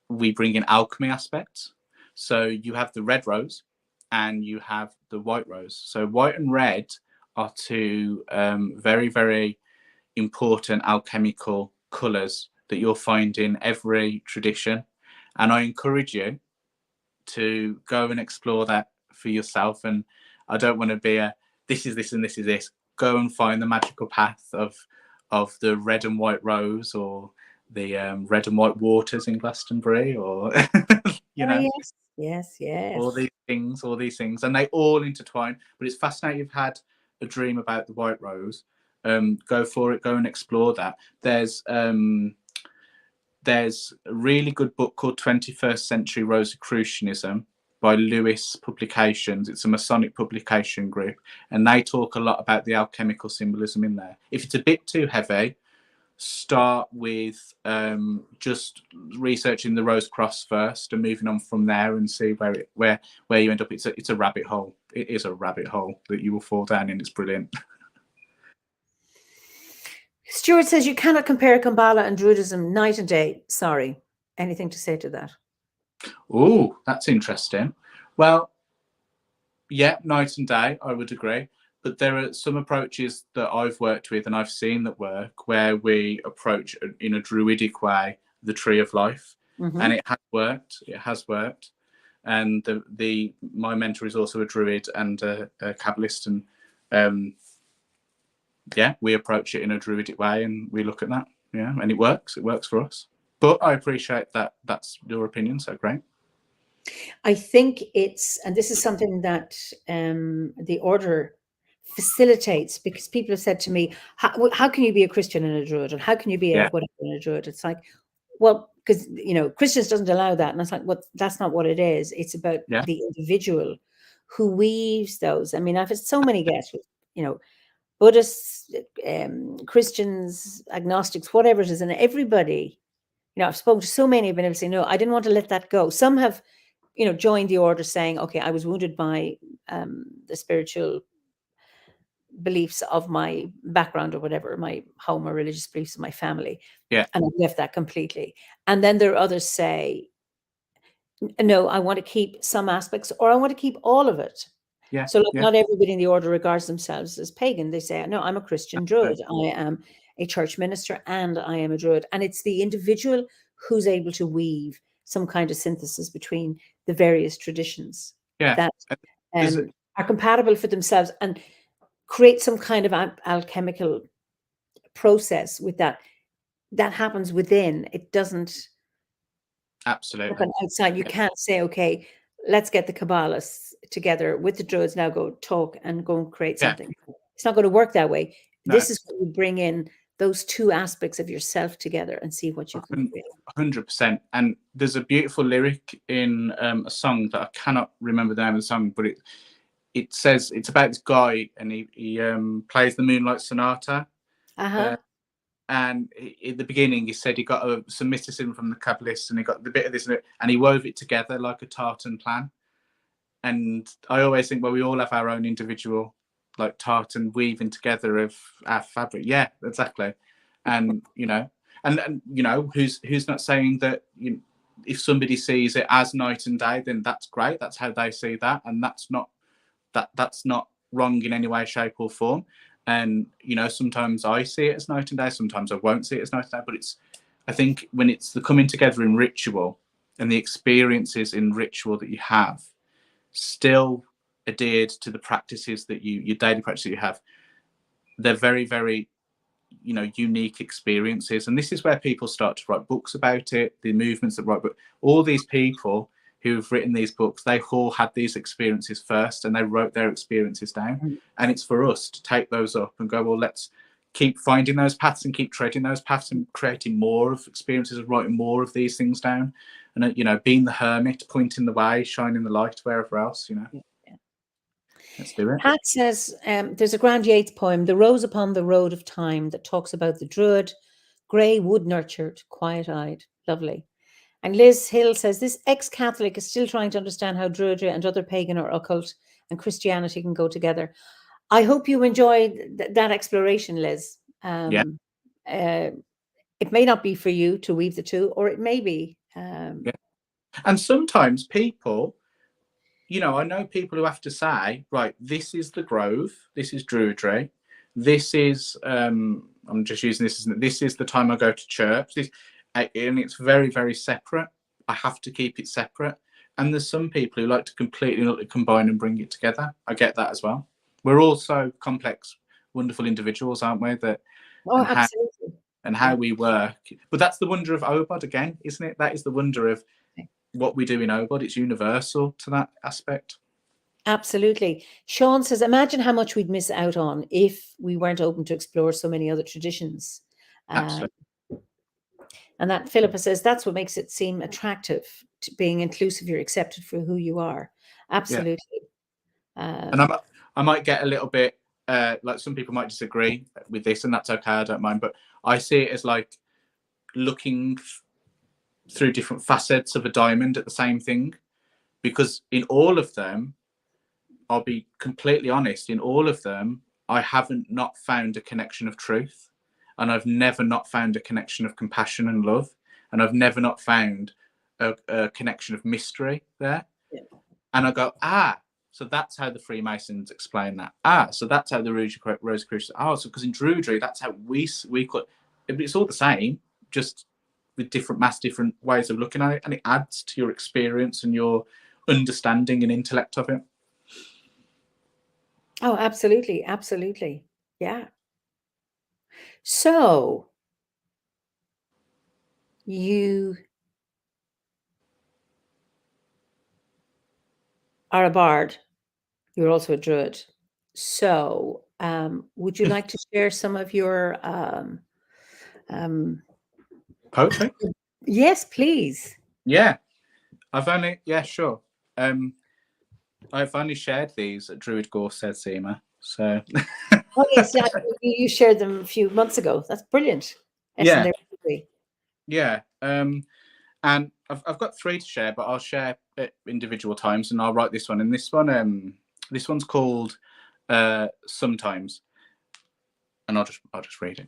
we bring in alchemy aspects. So you have the red rose and you have the white rose. So white and red are two very, very important alchemical colours that you'll find in every tradition. And I encourage you to go and explore that for yourself. And I don't want to be this is this and this is this. Go and find the magical path of the red and white rose, or the red and white waters in Glastonbury, or yes, all these things, and they all intertwine. But it's fascinating. You've had a dream about the white rose. Go for it. Go and explore that. There's a really good book called 21st Century Rosicrucianism by Lewis Publications. It's a Masonic publication group, and they talk a lot about the alchemical symbolism in there. If it's a bit too heavy, start with just researching the Rose Cross first and moving on from there, and see where you end up. It's a rabbit hole. It is a rabbit hole that you will fall down in. It's brilliant. Stuart says you cannot compare Kabbalah and Druidism night and day. Sorry. Anything to say to that? Oh, that's interesting. Well, yeah, night and day, I would agree. But there are some approaches that I've worked with and I've seen that work, where we approach in a druidic way the tree of life. Mm-hmm. And it has worked. It has worked. And my mentor is also a druid and a Kabbalist, and we approach it in a druidic way, and we look at that. Yeah, and it works. It works for us. But I appreciate that that's your opinion, so great. I think and this is something that the order facilitates, because people have said to me, how can you be a Christian and a Druid, and how can you be a whatever and a Druid? It's like, well, because Christians doesn't allow that, and it's like, well, that's not what it is. It's about the individual who weaves those. I mean, I've had so many guests with Buddhists, Christians, agnostics, whatever it is, and everybody, I've spoken to so many, I've been able to say, no, I didn't want to let that go. Some have joined the order saying, okay, I was wounded by the spiritual beliefs of my background or whatever, my home or religious beliefs of my family. Yeah. And I've left that completely. And then there are others say, no, I want to keep some aspects, or I want to keep all of it. Yeah. So look, Yeah. not everybody in the order regards themselves as pagan. They say, no, I'm a Christian Druid. I am a church minister and I am a Druid. And it's the individual who's able to weave some kind of synthesis between the various traditions that are compatible for themselves and create some kind of alchemical process with that happens within. It doesn't happen outside. You can't say, okay, let's get the Kabbalists together with the Druids now, go talk and go and create something. It's not going to work that way. No. This is what you bring in those two aspects of yourself together and see what you can create. 100%. And there's a beautiful lyric in a song that I cannot remember the name of the song, but it says it's about this guy and he plays the Moonlight Sonata. And in the beginning, he said he got some mysticism from the Kabbalists and he got the bit of this and he wove it together like a tartan plan. And I always think, well, we all have our own individual like tartan weaving together of our fabric. Yeah, exactly. And and who's not saying that if somebody sees it as night and day, then that's great. That's how they see that, and that's not wrong in any way, shape, or form. And sometimes I see it as night and day. Sometimes I won't see it as night and day. But I think when it's the coming together in ritual and the experiences in ritual that you have, still adhered to the practices that your daily practices that you have, they're very, very unique experiences. And this is where people start to write books about it, the movements that write, but all these people who've written these books, they've all had these experiences first and they wrote their experiences down. And it's for us to take those up and go, well, let's keep finding those paths and keep treading those paths and creating more of experiences and writing more of these things down. And being the hermit, pointing the way, shining the light wherever else. Let's do it. Pat says there's a Grant Yeats poem, The Rose Upon the Road of Time, that talks about the Druid, grey, wood-nurtured, quiet-eyed. Lovely. And Liz Hill says, this ex-Catholic is still trying to understand how Druidry and other pagan or occult and Christianity can go together. I hope you enjoyed that exploration, Liz. It may not be for you to weave the two, or it may be. And sometimes people... I know people who have to say, right, this is the Grove, this is Druidry, this is, I'm just using this is the time I go to church, and it's very, very separate. I have to keep it separate. And there's some people who like to completely combine and bring it together. I get that as well. We're all so complex, wonderful individuals, aren't we? Absolutely. How we work. But that's the wonder of Obod again, isn't it? That is the wonder of what we do in Obod. It's universal to that aspect. Absolutely. Sean says, imagine how much we'd miss out on if we weren't open to explore so many other traditions. Absolutely. And that Philippa says, that's what makes it seem attractive, to being inclusive. You're accepted for who you are. Absolutely. Yeah. And I might get a little bit, like some people might disagree with this, and that's okay, I don't mind. But I see it as like looking through different facets of a diamond at the same thing, because in all of them, I'll be completely honest, in all of them I haven't not found a connection of truth, and I've never not found a connection of compassion and love, and I've never not found a connection of mystery there. And I go, so that's how the Freemasons explain that. So that's how the Rosicrucians. So because in Druidry, that's how we could. It's all the same, just with different ways of looking at it, and it adds to your experience and your understanding and intellect of it. Oh, absolutely. Absolutely. Yeah. So you are a bard. You're also a druid. So would you like to share some of your poetry? Yes, please. Yeah. Sure. I've only shared these at Druid Gore said Eimear. So oh yes, yeah, you shared them a few months ago. That's brilliant. Yeah. And I've got three to share, but I'll share at individual times, and I'll write this one. And this one's called Sometimes, and I'll just read it.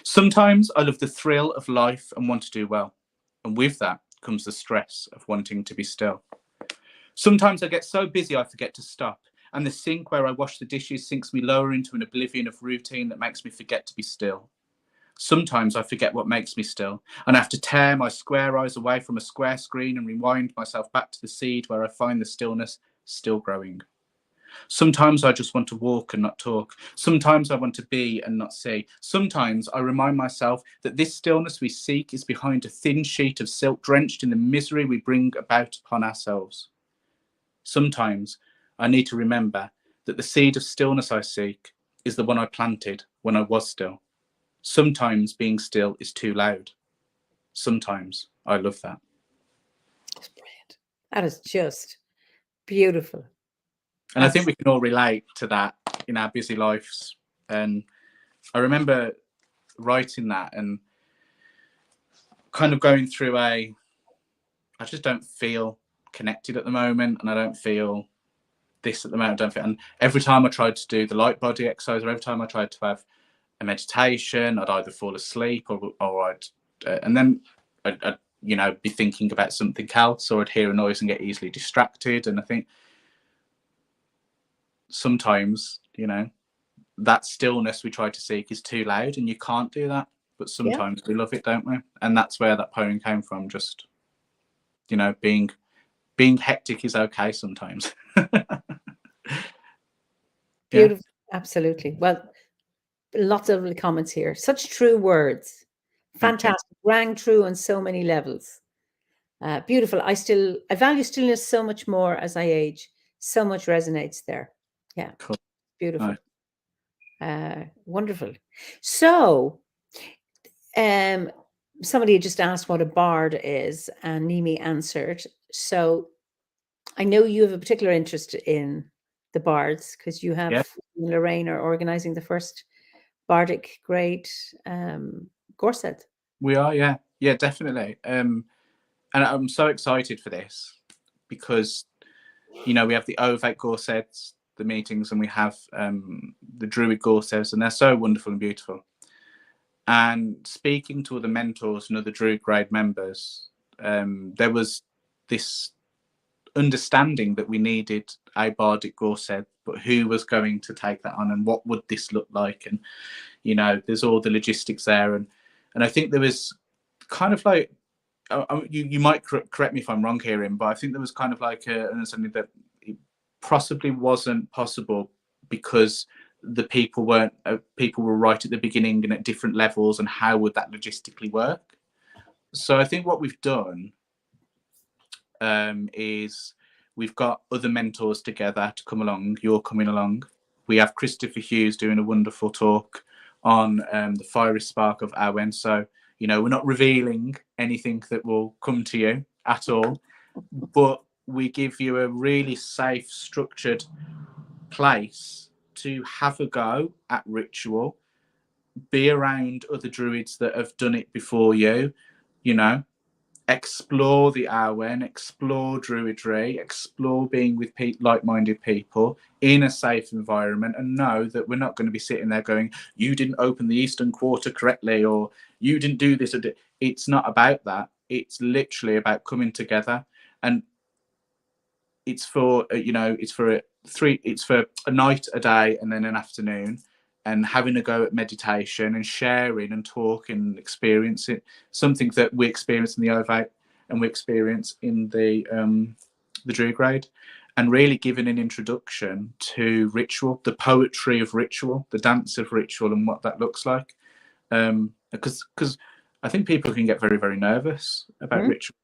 Sometimes I love the thrill of life and want to do well, and with that comes the stress of wanting to be still. Sometimes I get so busy I forget to stop, and the sink where I wash the dishes sinks me lower into an oblivion of routine that makes me forget to be still. Sometimes I forget what makes me still, and I have to tear my square eyes away from a square screen and rewind myself back to the seed where I find the stillness still growing. Sometimes I just want to walk and not talk. Sometimes I want to be and not see. Sometimes I remind myself that this stillness we seek is behind a thin sheet of silk drenched in the misery we bring about upon ourselves. Sometimes I need to remember that the seed of stillness I seek is the one I planted when I was still. Sometimes being still is too loud. Sometimes I love that. That's brilliant. That is just beautiful. And I think we can all relate to that in our busy lives. And I remember writing that and kind of going through I just don't feel connected at the moment, and I don't feel this at the moment. I don't feel, and every time I tried to do the light body exercise, or every time I tried to have a meditation, I'd either fall asleep or and then I'd be thinking about something else, or I'd hear a noise and get easily distracted. And I think sometimes, that stillness we try to seek is too loud, and you can't do that. But sometimes we love it, don't we? And that's where that poem came from. Just, being hectic is okay sometimes. Beautiful. Yeah. Absolutely. Well, lots of comments here. Such true words. Fantastic. Rang true on so many levels. Beautiful. I value stillness so much more as I age. So much resonates there. Yeah. Cool. Beautiful. Wonderful. So, somebody just asked what a bard is, and Nimi answered. So I know you have a particular interest in the bards, because you have Lorraine are organizing the first bardic grade Gorset. We are, yeah, definitely. And I'm so excited for this because, we have the Ovate Gorsets, the meetings, and we have the Druid Gorsets, and they're so wonderful and beautiful. And speaking to other mentors and other Druid grade members, there was this understanding that we needed a bardic Gorset, but who was going to take that on, and what would this look like? And there's all the logistics there, and I think there was kind of like, you might correct me if I'm wrong here, but I think there was kind of like an understanding that it possibly wasn't possible because the people were right at the beginning and at different levels, and how would that logistically work? So I think what we've done is we've got other mentors together to come along. You're coming along. We have Christopher Hughes doing a wonderful talk on the fiery spark of Awen. So, we're not revealing anything that will come to you at all, but we give you a really safe, structured place to have a go at ritual, be around other druids that have done it before you, explore the Awen, explore druidry, explore being with like-minded people in a safe environment, and know that we're not going to be sitting there going, you didn't open the Eastern Quarter correctly, or you didn't do this. It's not about that. It's literally about coming together, and it's for it's for a night, a day, and then an afternoon, and having a go at meditation and sharing and talking and experiencing something that we experience in the Ovate and we experience in the Druid grade, and really giving an introduction to ritual, the poetry of ritual, the dance of ritual, and what that looks like. Because I think people can get very, very nervous about ritual,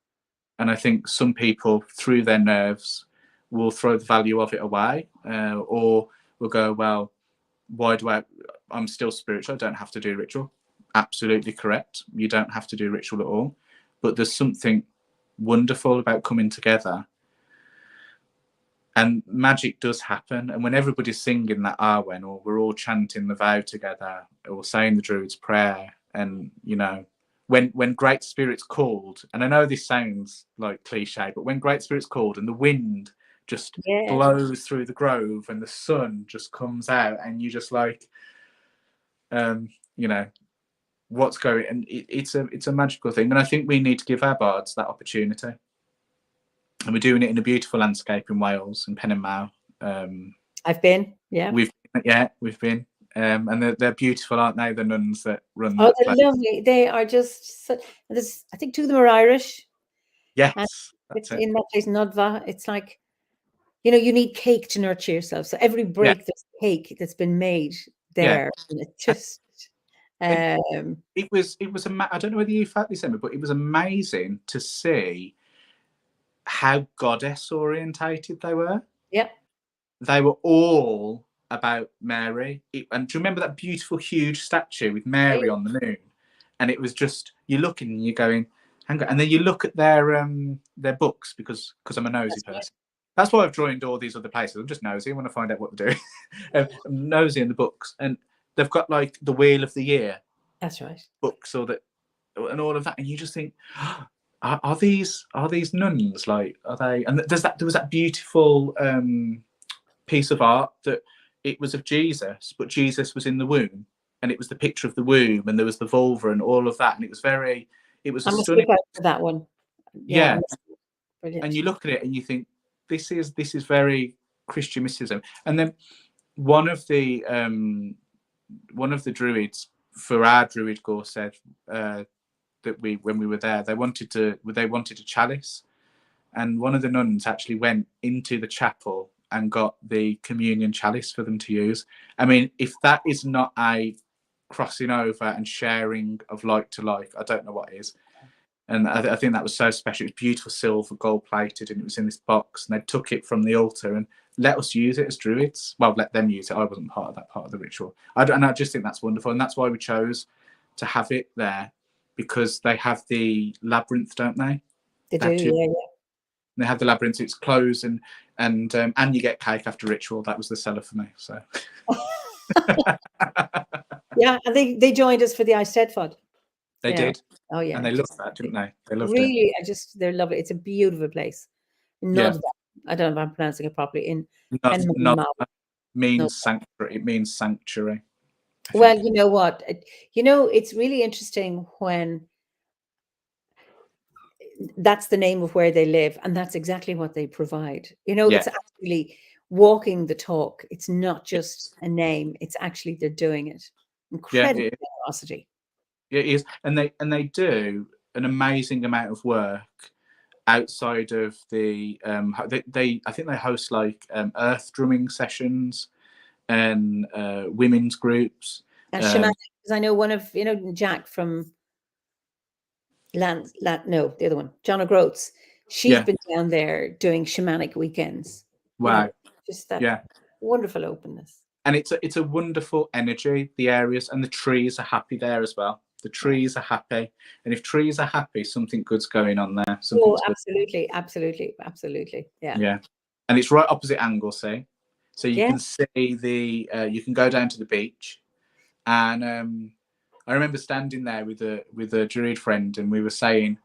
and I think some people, through their nerves, will throw the value of it away, or will go, well, why do I'm still spiritual, I don't have to do ritual. Absolutely correct. You don't have to do ritual at all. But there's something wonderful about coming together, and magic does happen. And when everybody's singing that Arwen, or we're all chanting the vow together, or saying the Druid's prayer, and when great spirits called, and I know this sounds like cliche, but when great spirits called and the wind just Yeah. blows through the grove and the sun just comes out, and you just like, you know, what's going, and it's a magical thing. And I think we need to give our bards that opportunity, and we're doing it in a beautiful landscape in Wales, in Eimear. I've been, yeah. We've been, and they're beautiful, aren't they? The nuns that run Oh, that they're place. lovely. They are just there's, I think, two of them are Irish. And Yes, that's it. in that place, Nodva, it's like, you know, you need cake to nurture yourself. So every Yeah, break, there's cake that's been made yeah. there. And it And just, it was I don't know whether you felt this, Emma, but it was amazing to see how goddess orientated they were. yeah. They were all about Mary. And do you remember that beautiful, huge statue with Mary on the moon? And it was just, you're looking and you're going, hang on. And then you look at their books, because I'm a nosy person. That's why I've joined all these other places. I'm just nosy. I want to find out what they're doing. I'm nosy in the books. And they've got like the Wheel of the Year. That's right. Books, or that, and all of that. And you just think, are these nuns? Like, are they? And there was that beautiful piece of art that it was of Jesus, but Jesus was in the womb, and it was the picture of the womb, and there was the vulva and all of that, and it was a I must stunning, look out for that one. Yeah. yeah. Brilliant. And you look at it and you think, this is very Christian mysticism. And then one of the druids for our druid course said that when we were there, they wanted a chalice, and one of the nuns actually went into the chapel and got the communion chalice for them to use. I mean, if that is not a crossing over and sharing of like to like, I don't know what is. And I think that was so special. It was beautiful silver, gold plated, and it was in this box. And they took it from the altar and let us use it as druids. Well, let them use it. I wasn't part of that part of the ritual. And I just think that's wonderful. And that's why we chose to have it there, because they have the labyrinth, don't they? They do, yeah. They have the labyrinth. It's closed, and you get cake after ritual. That was the seller for me. So. Yeah, and they joined us for the Eisteddfod. They did. Oh yeah. And they loved that, didn't they? They loved really, it. They're lovely. It's a beautiful place. Yeah. I don't know if I'm pronouncing it properly. In Not means sanctuary. It means sanctuary. Well, you know what? It's really interesting when that's the name of where they live, and that's exactly what they provide. It's actually walking the talk. It's not just a name. It's actually they're doing it. Incredible generosity. It is, and they do an amazing amount of work outside of the. I think they host like earth drumming sessions and women's groups. And shamanic, because I know one of Jack from the other one, John O'Groats. She's been down there doing shamanic weekends. Wow. Just that wonderful openness. And it's a wonderful energy, the areas, and the trees are happy there as well. The trees are happy. And if trees are happy, something good's going on there. Oh, absolutely, absolutely, absolutely. Yeah. Yeah. And it's right opposite Anglesey. So you can see you can go down to the beach. And I remember standing there with a druid friend, and we were saying,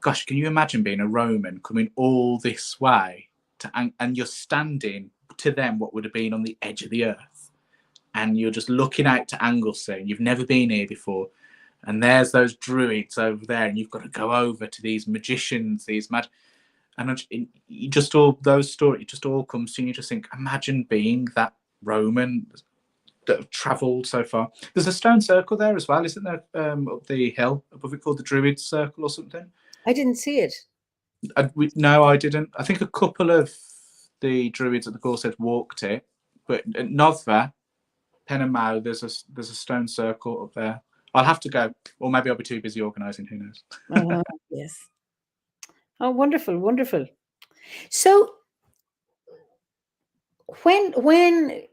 gosh, can you imagine being a Roman coming all this way and you're standing to them what would have been on the edge of the earth, and you're just looking out to Anglesey, and you've never been here before, and there's those druids over there, and you've got to go over to these magicians, and you just all those stories, it just all comes to you. You just think, imagine being that Roman that have travelled so far. There's a stone circle there as well, isn't there? Up the hill above it, called the Druid Circle or something. I didn't see it. No, I didn't. I think a couple of the druids at the course had walked it, but at Noddfa, Eimear, there's a stone circle up there. I'll have to go, or maybe I'll be too busy organising. Who knows? Yes. Oh, wonderful, wonderful. So, when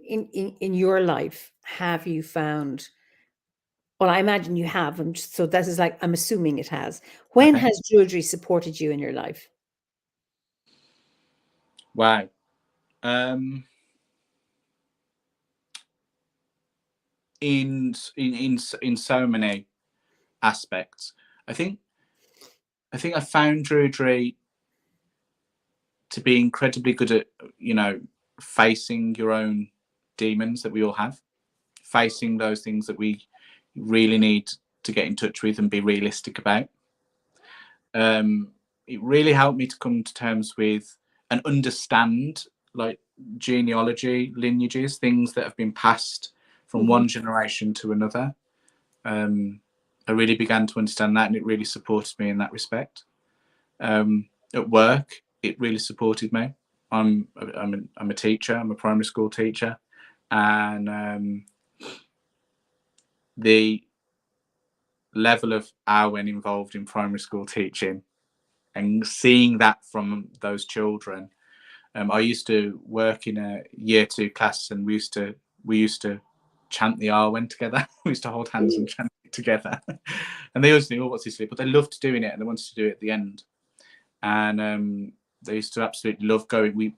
in your life have you found? Well, I imagine you have, and so this is like, I'm assuming it has. When has Druidry supported you in your life? Wow. In so many aspects. I think I found Druidry to be incredibly good at, you know, facing your own demons that we all have, facing those things that we really need to get in touch with and be realistic about. It really helped me to come to terms with and understand like genealogy, lineages, things that have been passed from one generation to another. I really began to understand that, and it really supported me in that respect. At work, it really supported me. I'm a teacher. I'm a primary school teacher, and the level of Arwen involved in primary school teaching and seeing that from those children. I used to work in a year 2 class, and we used to chant the Arwen together. We used to hold hands and chant it together. And they always knew, oh, what's this? But they loved doing it, and they wanted to do it at the end. And they used to absolutely love going. We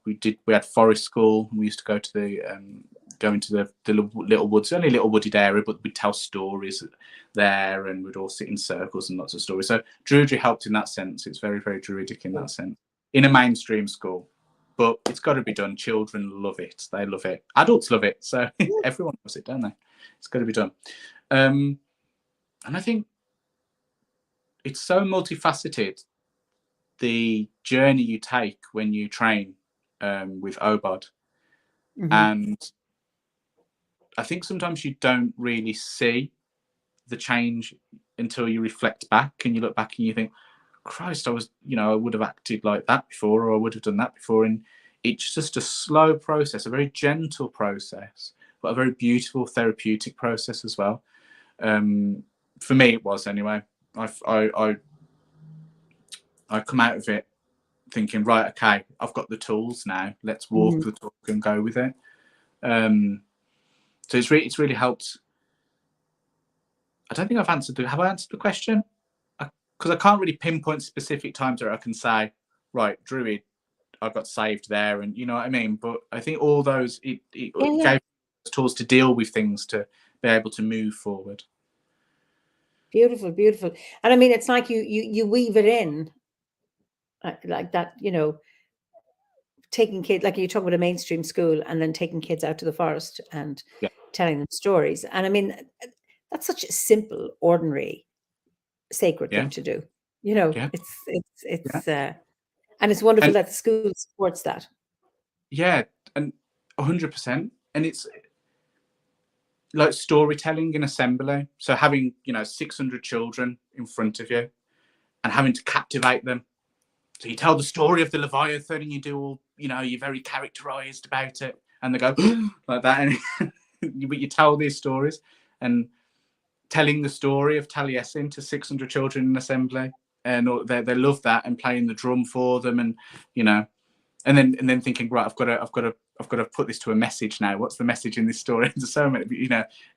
had forest school. We used to go to go into the little woods, only a little wooded area, but we'd tell stories there, and we'd all sit in circles and lots of stories. So Druidry helped in that sense. It's very, very druidic in that sense, in a mainstream school. But it's got to be done. Children love it. They love it. Adults love it. So everyone loves it, don't they? It's got to be done. And I think it's so multifaceted, the journey you take when you train with OBOD. And I think sometimes you don't really see the change until you reflect back and you look back and you think, Christ, I would have acted like that before, or I would have done that before. And it's just a slow process, a very gentle process, but a very beautiful therapeutic process as well. For me, it was anyway. I come out of it thinking, right, okay, I've got the tools now. Let's walk the talk and go with it. So it's really helped. I don't think I've answered have I answered the question? Because I can't really pinpoint specific times where I can say, right, Druid, I got saved there, and you know what I mean. But I think all those it gave us tools to deal with things, to be able to move forward. Beautiful, beautiful. And I mean, it's like you weave it in like that, you know, taking kids, like you talk about a mainstream school, and then taking kids out to the forest and telling them stories. And I mean, that's such a simple, ordinary, sacred thing to do. You know, it's and it's wonderful that the school supports that. Yeah, and 100%. And it's like storytelling in assembly. So having 600 children in front of you and having to captivate them. So you tell the story of the Leviathan, and you do all, you're very characterized about it, and they go like that, and but you tell these stories, and telling the story of Taliesin to 600 children in assembly, and they love that, and playing the drum for them, and and then thinking, right, I've got to put this to a message now. What's the message in this story? There's so many,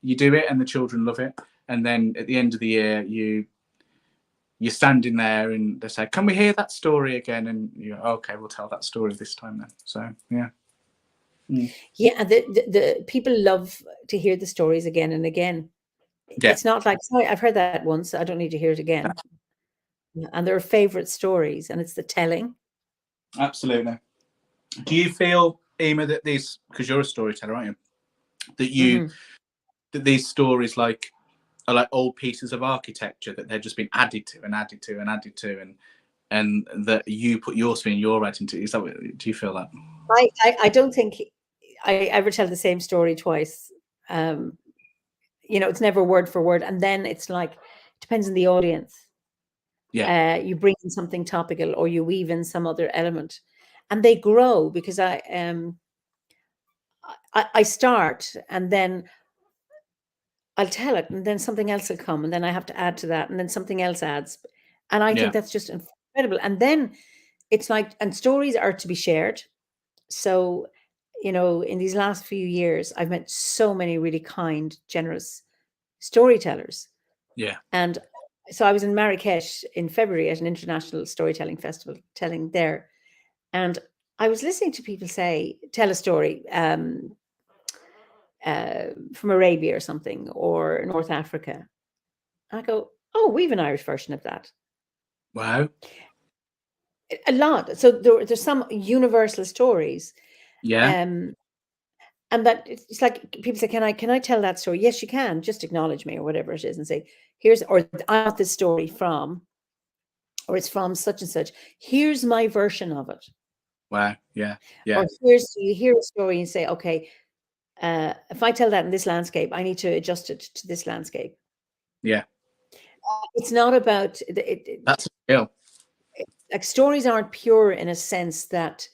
you do it, and the children love it, and then at the end of the year, you're standing there, and they say, "Can we hear that story again?" And you're okay, we'll tell that story this time then. So yeah. Yeah, the people love to hear the stories again and again. Yeah. It's not like, sorry, I've heard that once, I don't need to hear it again. And there are favorite stories, and it's the telling. Absolutely. Do you feel, Eimear, that these, because you're a storyteller, aren't you, that these stories are like old pieces of architecture, that they've just been added to and added to and added to, and that you put your spin, your writing to? Is that what, do you feel that? I don't think I ever tell the same story twice. It's never word for word, and then it's like, it depends on the audience. Yeah, you bring in something topical, or you weave in some other element, and they grow, because I start, and then I'll tell it, and then something else will come, and then I have to add to that, and then something else adds, and I think that's just incredible. And then it's like, and stories are to be shared. So, in these last few years, I've met so many really kind, generous storytellers. Yeah. And so I was in Marrakesh in February at an international storytelling festival, telling there, and I was listening to people tell a story from Arabia or something, or North Africa. I go, Oh, we have an Irish version of that. Wow. A lot. So there's some universal stories. Yeah. And that it's like people say, can I tell that story? Yes, you can. Just acknowledge me or whatever it is and say, here's, or I got this story from, or it's from such and such. Here's my version of it. Wow. Yeah. Yeah. Or you hear a story and say, okay, if I tell that in this landscape, I need to adjust it to this landscape. Yeah. It's not about That's a skill. like stories aren't pure in a sense that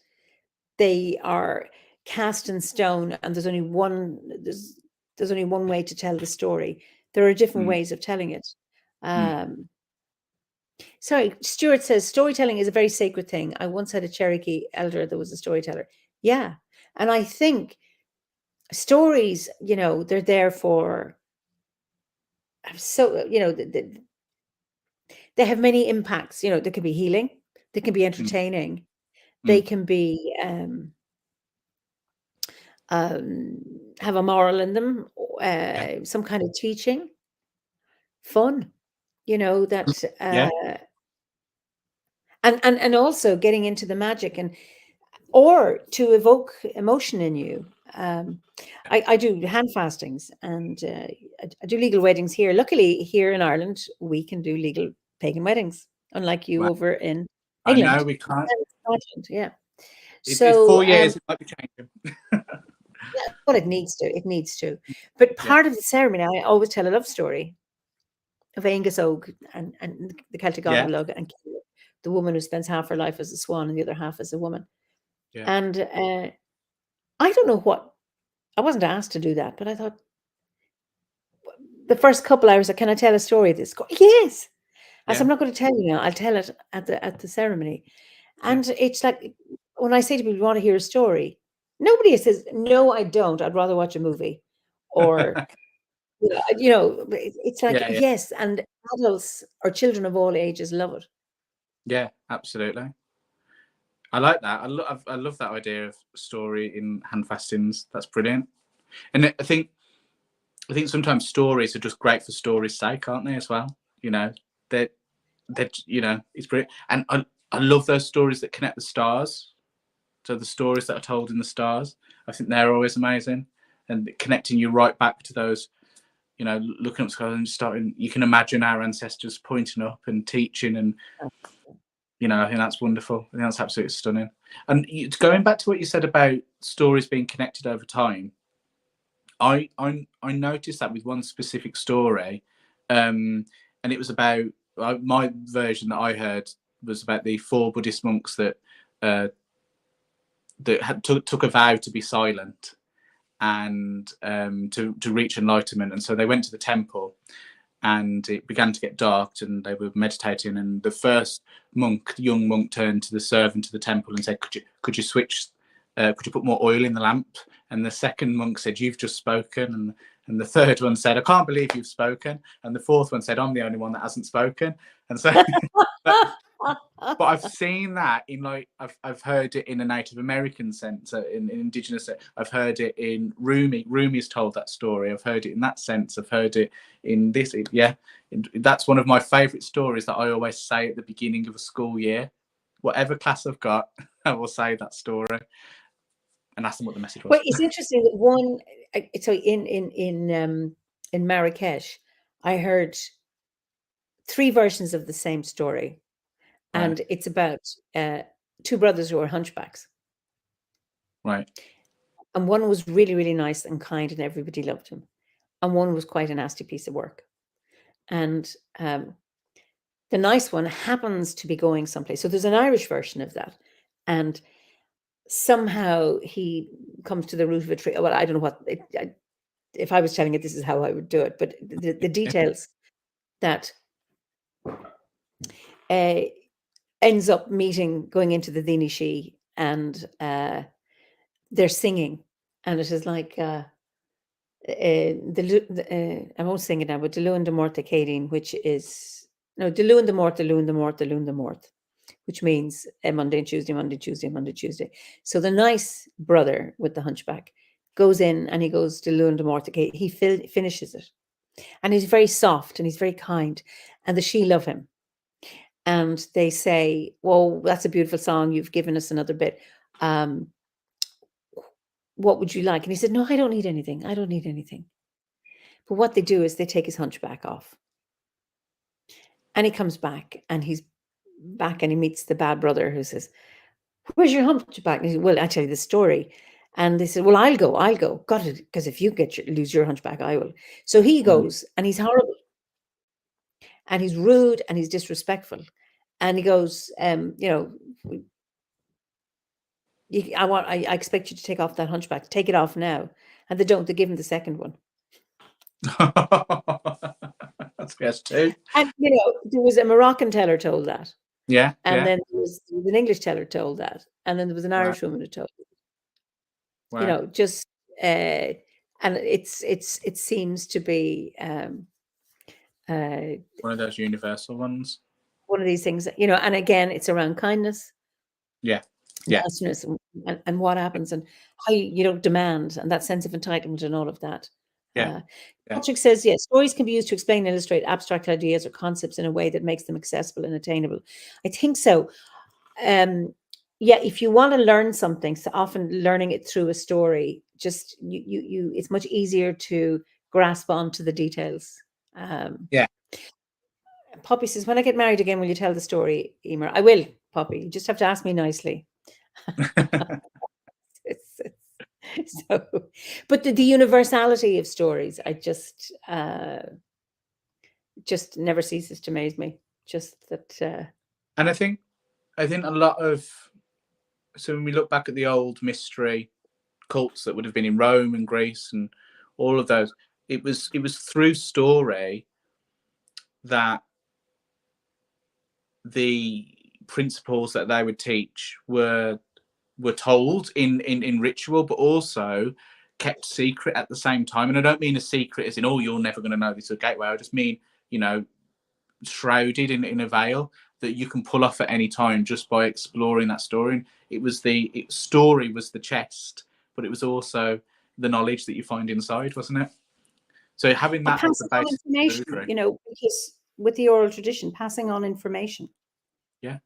they are cast in stone and there's only one way to tell the story. There are different ways of telling it. Sorry, Stuart says storytelling is a very sacred thing. I once had a Cherokee elder that was a storyteller. Yeah. And I think stories, they're there for, so, they have many impacts. They can be healing, they can be entertaining, they can be have a moral in them, some kind of teaching, fun, that and also getting into the magic or to evoke emotion in you. I do hand fastings and I do legal weddings here. Luckily, here in Ireland, we can do legal pagan weddings, unlike you over in England. I know we can't. Scotland, yeah. In So 4 years, it might be changing. yeah, but it needs to. It needs to. But part of the ceremony, I always tell a love story of Aengus Og and the Celtic god of love, and the woman who spends half her life as a swan and the other half as a woman. Yeah. And I don't know what, I wasn't asked to do that, but I thought the first couple hours, can I tell a story of this? Yes. I said, I'm not going to tell you now. I'll tell it at the ceremony. And it's like, when I say to people, you want to hear a story? Nobody says, no, I don't. I'd rather watch a movie. Or, it's like, yes. And adults or children of all ages love it. Yeah, absolutely. I like that. I love that idea of story in handfastings. That's brilliant. And I think sometimes stories are just great for story's sake, aren't they? As well, that it's brilliant. And I love those stories that connect the stars. So the stories that are told in the stars, I think they're always amazing, and connecting you right back to those. Looking up the sky and starting. You can imagine our ancestors pointing up and teaching and. I think that's wonderful. I think that's absolutely stunning. And going back to what you said about stories being connected over time, I noticed that with one specific story, and it was about my version that I heard was about the 4 Buddhist monks that took a vow to be silent and to reach enlightenment, and so they went to the temple. And it began to get dark and they were meditating, and the first young monk turned to the servant of the temple and said, could you switch, could you put more oil in the lamp? And the second monk said, you've just spoken. And the third one said, I can't believe you've spoken. And the fourth one said, I'm the only one that hasn't spoken. And so but I've seen that in I've heard it in a Native American sense, in indigenous. I've heard it in Rumi. Rumi's told that story. I've heard it in that sense. I've heard it in this. That's one of my favourite stories that I always say at the beginning of a school year. Whatever class I've got, I will say that story and ask them what the message was. Well, it's interesting that one. So in Marrakesh, I heard 3 versions of the same story. And it's about 2 brothers who are hunchbacks. Right. And one was really, really nice and kind and everybody loved him. And one was quite a nasty piece of work. And the nice one happens to be going someplace. So there's an Irish version of that. And somehow he comes to the root of a tree. Well, I don't know what, if I was telling it, this is how I would do it. But the details that ends up going into the Dinishi, and they're singing, and it is like I won't sing it now, but Deluan de Morte Cadine, which is Deluan de Morte, Deluan de Morte, Deluan de Morte, which means Monday and Tuesday, Monday, Tuesday, Monday, Tuesday. So the nice brother with the hunchback goes in and he goes Deluan de Morte Cadine. He finishes it, And he's very soft and he's very kind. And the she love him. And they say, well, that's a beautiful song. You've given us another bit. What would you like? And he said, no, I don't need anything. I don't need anything. But what they do is they take his hunchback off. And he comes back and he's back and he meets the bad brother who says, where's your hunchback? And he said, well, I tell you the story. And they said, well, I'll go. Got it. Because if you lose your hunchback, I will. So he goes and he's horrible. And he's rude and he's disrespectful. And he goes, I expect you to take off that hunchback. Take it off now. And they don't. They give him the second one. That's best too. And there was a Moroccan teller told that. Yeah. And then there was an English teller told that. And then there was an Irish woman who told it. Wow. And it seems to be one of those universal ones. One of these things, and again, it's around kindness. Yeah. Niceness and what happens and how you don't demand and that sense of entitlement and all of that. Patrick says, yes, stories can be used to explain and illustrate abstract ideas or concepts in a way that makes them accessible and attainable. I think so. If you want to learn something, so often learning it through a story, just it's much easier to grasp onto the details. Poppy says, when I get married again, will you tell the story, Eimear? I will, Poppy. You just have to ask me nicely. But the universality of stories, I just never ceases to amaze me. Just that. And I think a lot of, so when we look back at the old mystery cults that would have been in Rome and Greece and all of those, it was through story that the principles that they would teach were told in ritual, but also kept secret at the same time. And I don't mean a secret as in, oh, you're never going to know this or gateway. I just mean, shrouded in a veil that you can pull off at any time just by exploring that story. And story was the chest, but it was also the knowledge that you find inside, wasn't it? So having that as the basis, information, because with the oral tradition, passing on information. Yeah.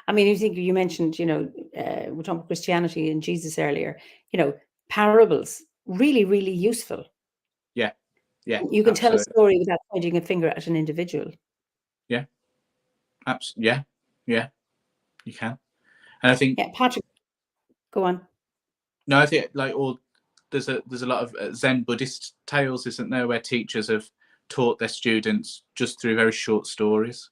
I mean, you mentioned, we're talking about Christianity and Jesus earlier, parables, really, really useful. Yeah. You can tell a story without pointing a finger at an individual. Yeah. Absolutely. Yeah. You can. And I think. Yeah, Patrick, go on. No, I think there's a lot of Zen Buddhist tales, isn't there, where teachers have taught their students just through very short stories,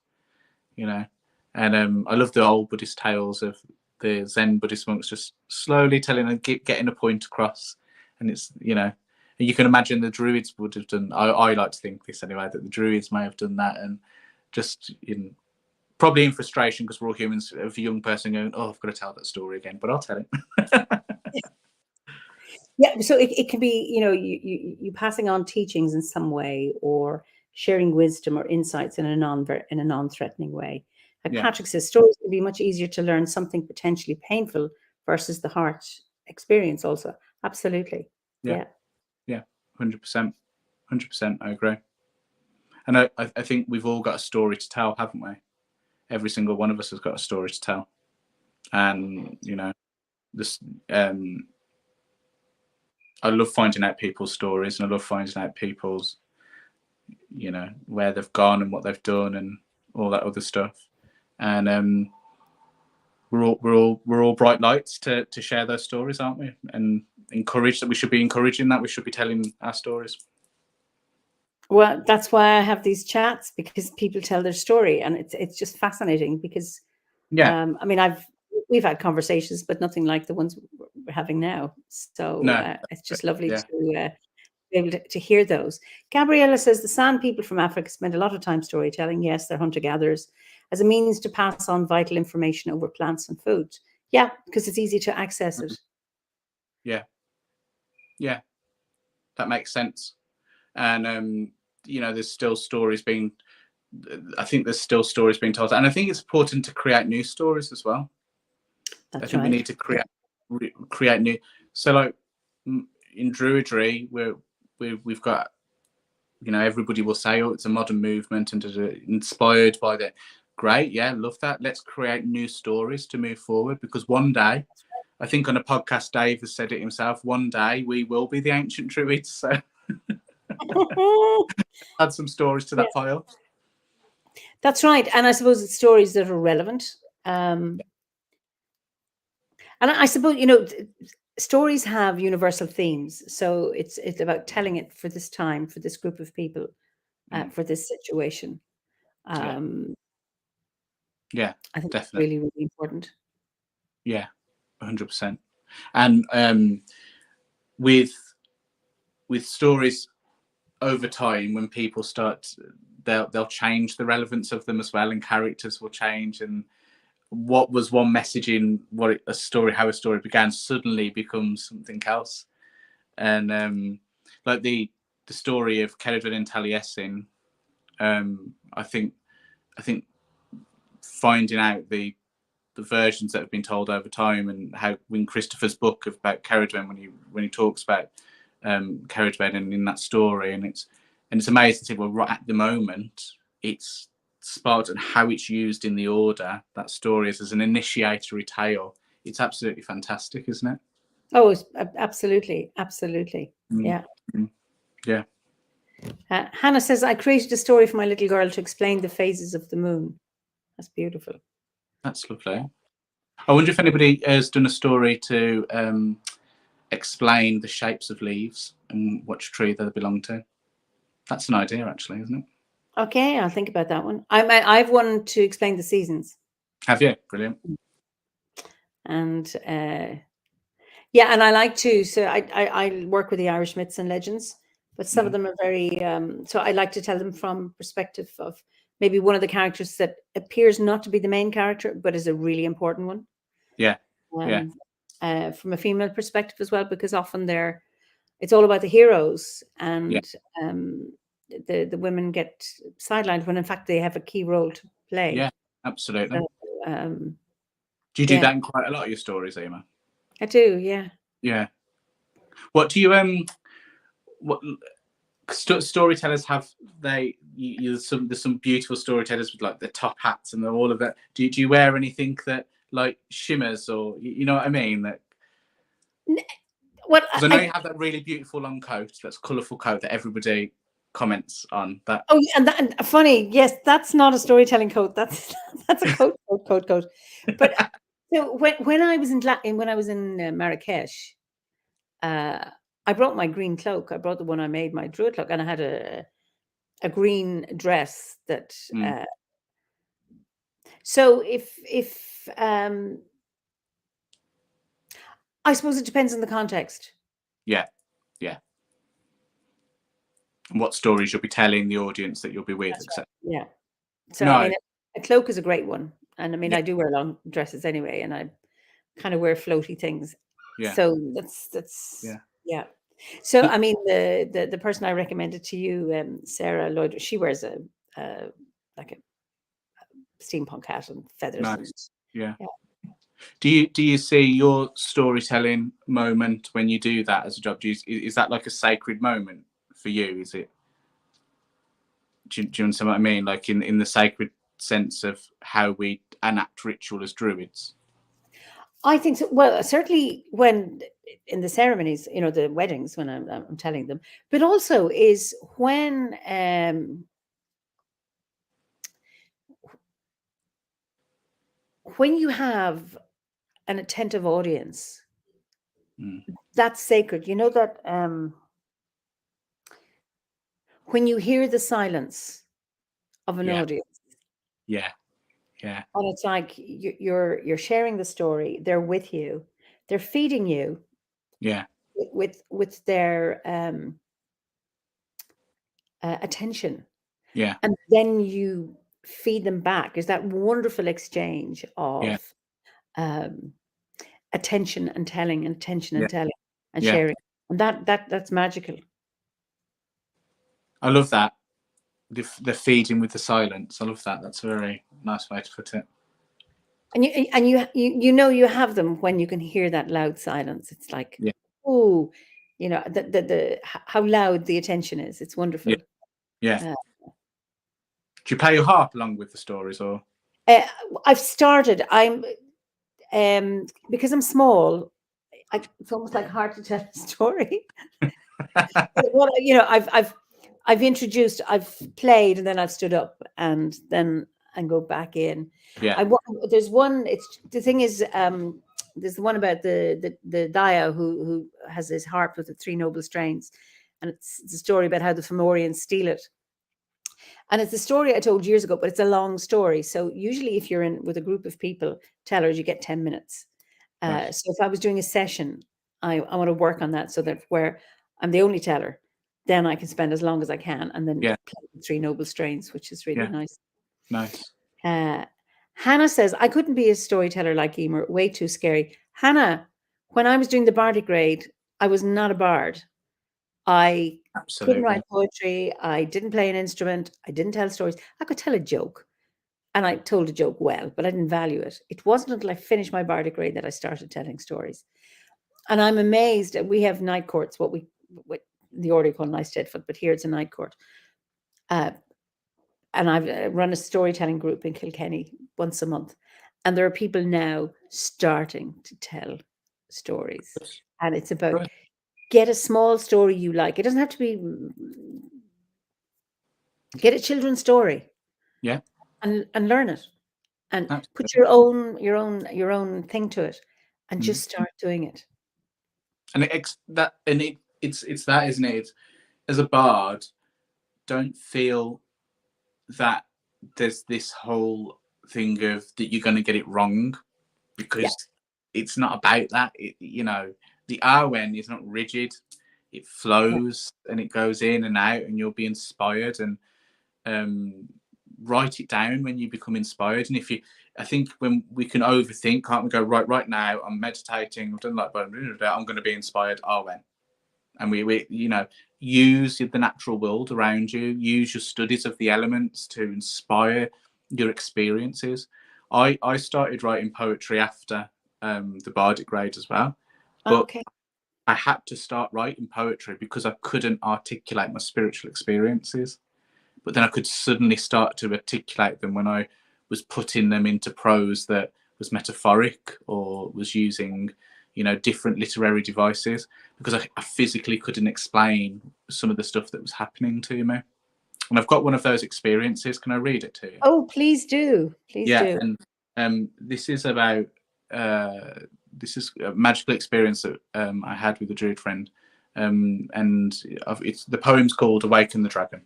And I love the old Buddhist tales of the Zen Buddhist monks just slowly getting a point across. And it's, and you can imagine the Druids would have done, I like to think this anyway, that the Druids may have done that, and just probably in frustration, because we're all humans, of a young person going, oh, I've got to tell that story again, but I'll tell it. Yeah, so it can be, you passing on teachings in some way, or sharing wisdom or insights in a non-threatening way. Like Patrick says, stories can be much easier to learn something potentially painful versus the heart experience also. Absolutely. Yeah. 100%. I agree. And I think we've all got a story to tell, haven't we? Every single one of us has got a story to tell. And, this, I love finding out people's stories, and I love finding out people's, where they've gone and what they've done and all that other stuff. And we're all bright lights to share those stories, aren't we? And we should be encouraging that. We should be telling our stories. Well, that's why I have these chats, because people tell their story, and it's just fascinating. Because I mean, we've had conversations, but nothing like the ones we're having now. So it's just lovely to be able to hear those. Gabriella says the San people from Africa spend a lot of time storytelling. Yes, they're hunter-gatherers, as a means to pass on vital information over plants and food. Yeah, because it's easy to access it. Yeah, that makes sense. And there's still stories being. I think there's still stories being told, and I think it's important to create new stories as well. That's I think we need to create new. So, in Druidry, we've got, you know, everybody will say, oh, it's a modern movement and inspired by that. Great, yeah, love that. Let's create new stories to move forward, because one day, I think on a podcast, Dave has said it himself, one day we will be the ancient Druids. So add some stories to that pile. That's right. And I suppose it's stories that are relevant. And I suppose, you know, stories have universal themes. So it's about telling it for this time, for this group of people, for this situation. Yeah, I think definitely. it's really, really important. Yeah, 100%. And with stories over time, when people start, they'll change the relevance of them as well, and characters will change, and what was one message in how a story began suddenly becomes something else. And like the story of Ceridwen and Taliesin, I think finding out the versions that have been told over time, and how in Christopher's book about Ceridwen, when he talks about Ceridwen and in that story, and it's amazing to see, well, right at the moment it's sparked, and how it's used in the Order, that story is as an initiatory tale. It's absolutely fantastic, isn't it? Oh, absolutely. Yeah. Yeah. Hannah says, I created a story for my little girl to explain the phases of the moon. That's beautiful. That's lovely. I wonder if anybody has done a story to explain the shapes of leaves and which tree they belong to. That's an idea, actually, isn't it? Okay, I'll think about that one. I've one to explain the seasons. Have you? Brilliant. And yeah, and I like to. So I work with the Irish myths and legends, but some of them are very. So I like to tell them from perspective of maybe one of the characters that appears not to be the main character, but is a really important one. Yeah. From a female perspective as well, because often it's all about the heroes, and the women get sidelined when in fact they have a key role to play. Yeah, absolutely. So, do you do that in quite a lot of your stories, Eimear? I do, yeah. Yeah. What do you what storytellers have? There's some beautiful storytellers with like the top hats and all of that. Do you wear anything that like shimmers, or you know what I mean? That. Well, because I know you have that really beautiful long coat, that's colourful coat that everybody comments on. That. Oh, and funny, yes, that's not a storytelling coat. That's a coat. But so when I was in Marrakesh, I brought my green cloak. I brought the one I made, my druid cloak, and I had a green dress that. So if I suppose it depends on the context. Yeah. And what stories you'll be telling the audience that you'll be with, etc. Right. Yeah. So I mean, a cloak is a great one, and I mean, I do wear long dresses anyway, and I kind of wear floaty things. Yeah. So that's yeah. So I mean, the person I recommended to you, Sarah Lloyd, she wears a like a steampunk hat and feathers. Nice. Yeah. Do you see your storytelling moment when you do that as a job? Is that like a sacred moment for you? Is it? Do you understand what I mean? Like in the sacred sense of how we enact ritual as druids? I think so. Well, certainly when in the ceremonies, you know, the weddings, when I'm telling them, but also is when you have an attentive audience, that's sacred. You know that when you hear the silence of an audience, and it's like you're sharing the story. They're with you. They're feeding you. With their attention. And then you feed them back. There's that wonderful exchange of attention and telling, and attention and telling and sharing. And that's magical. I love that. The feeding with the silence. I love that. That's a very nice way to put it. And you know you have them when you can hear that loud silence. It's like, oh, you know, how loud the attention is. It's wonderful. Yeah. Do you play your harp along with the stories, or? I've started. Because I'm small. It's almost like hard to tell a story. Well, you know, I've introduced, I've played, and then I've stood up, and then and go back in. Yeah. There's one. It's the thing is, there's the one about the Daya who has his harp with the three noble strains, and it's a story about how the Fomorians steal it. And it's a story I told years ago, but it's a long story. So usually, if you're in with a group of people, tellers, you get 10 minutes. Right. So if I was doing a session, I want to work on that so that where I'm the only teller, then I can spend as long as I can, and then Yeah. play the three noble strains, which is really Yeah. nice. Nice. Hannah says, I couldn't be a storyteller like Eimear, way too scary. Hannah, when I was doing the bardic grade, I was not a bard. I couldn't Absolutely. write poetry. I didn't play an instrument. I didn't tell stories. I could tell a joke. And I told a joke well, but I didn't value it. It wasn't until I finished my bardic grade that I started telling stories. And I'm amazed. We have night courts, what the order called Nice Steadfoot, but here it's a night court. And I've run a storytelling group in Kilkenny once a month. And there are people now starting to tell stories. And it's about get a small story you like. It doesn't have to be, get a children's story. Yeah. And learn it. And Absolutely. put your own thing to it, and just start doing it. And it's that, isn't it? As a bard, don't feel that there's this whole thing of that you're going to get it wrong, because it's not about that. You know, the Arwen is not rigid. It flows and it goes in and out, and you'll be inspired. And write it down when you become inspired. And I think when we can overthink, can't we go, right now I'm meditating, I've done like, I'm going to be inspired, Arwen. And we you know, use the natural world around you, use your studies of the elements to inspire your experiences. I started writing poetry after the bardic grade as well, but I had to start writing poetry because I couldn't articulate my spiritual experiences. But then I could suddenly start to articulate them when I was putting them into prose that was metaphoric or was using, you know, different literary devices, because I physically couldn't explain some of the stuff that was happening to me. And I've got one of those experiences. Can I read it to you? Oh, please do. Please do. And this is about this is a magical experience that I had with a druid friend, and the poem's called "Awaken the Dragon."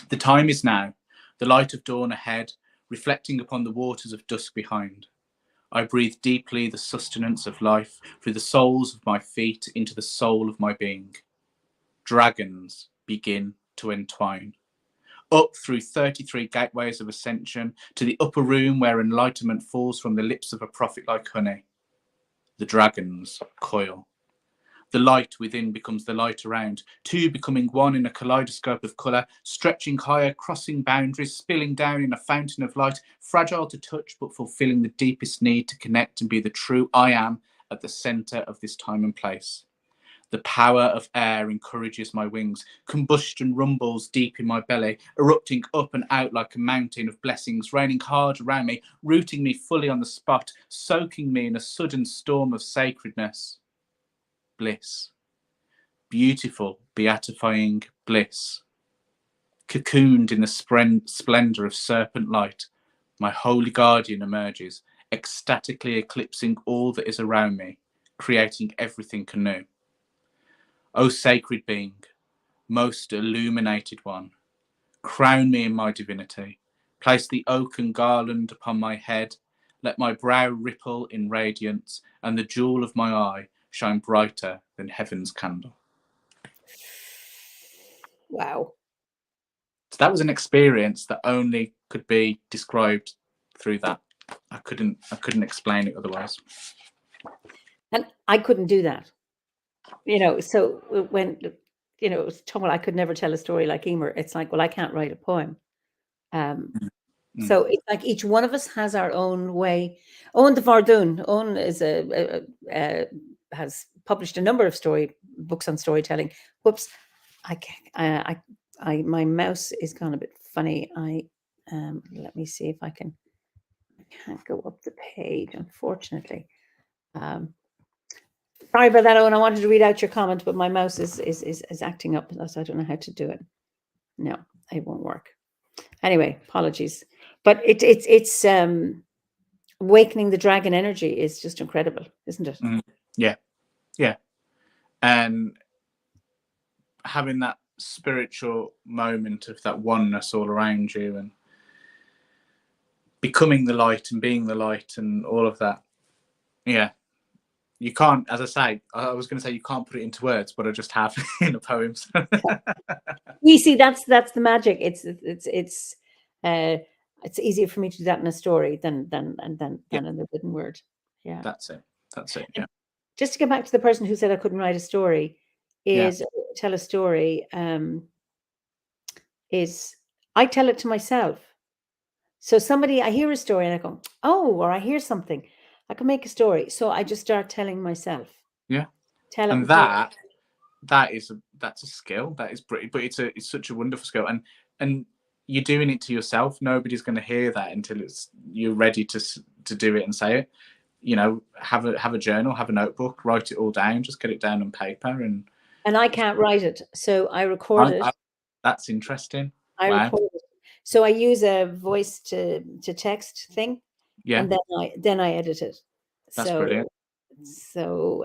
The time is now, the light of dawn ahead, reflecting upon the waters of dusk behind. I breathe deeply the sustenance of life through the soles of my feet into the soul of my being. Dragons begin to entwine. Up through 33 gateways of ascension to the upper room where enlightenment falls from the lips of a prophet like honey. The dragons coil. The light within becomes the light around, two becoming one in a kaleidoscope of colour, stretching higher, crossing boundaries, spilling down in a fountain of light, fragile to touch but fulfilling the deepest need to connect and be the true I am at the centre of this time and place. The power of air encourages my wings. Combustion rumbles deep in my belly, erupting up and out like a mountain of blessings, raining hard around me, rooting me fully on the spot, soaking me in a sudden storm of sacredness. Bliss. Beautiful, beatifying bliss. Cocooned in the splendour of serpent light, my holy guardian emerges, ecstatically eclipsing all that is around me, creating everything anew. O sacred being, most illuminated one, crown me in my divinity, place the oaken garland upon my head, let my brow ripple in radiance, and the jewel of my eye shine brighter than heaven's candle. Wow. So that was an experience that only could be described through that. I couldn't explain it otherwise. And I couldn't do that. You know, so when, you know, it was told I could never tell a story like Eimear, it's like, well, I can't write a poem. So it's like each one of us has our own way. Owen the Vardoon. Owen is has published a number of books on storytelling. Whoops, my mouse is gone a bit funny. Let me see if I can. I can't go up the page, unfortunately. Sorry about that, Owen. I wanted to read out your comment, but my mouse is acting up, so I don't know how to do it. No, it won't work. Anyway, apologies. But it's awakening the dragon energy is just incredible, isn't it? Yeah, yeah, and having that spiritual moment of that oneness all around you, and becoming the light and being the light and all of that. Yeah, you can't, as I say, I was going to say you can't put it into words, but I just have in a poem. You see, that's the magic. It's easier for me to do that in a story than in the written word. Yeah, that's it. Yeah. Just to get back to the person who said I couldn't write a story, tell a story. Is I tell it to myself. So I hear a story and I go, oh, or I hear something, I can make a story. So I just start telling myself. Yeah. And that's a skill. That is pretty, but it's such a wonderful skill, and you're doing it to yourself. Nobody's going to hear that until you're ready to do it and say it. You know, have a journal, have a notebook, write it all down, just get it down on paper, and I can't write it, so I record it. That's interesting. Wow. Record it. So I use a voice to text thing, and then I edit it. That's brilliant. So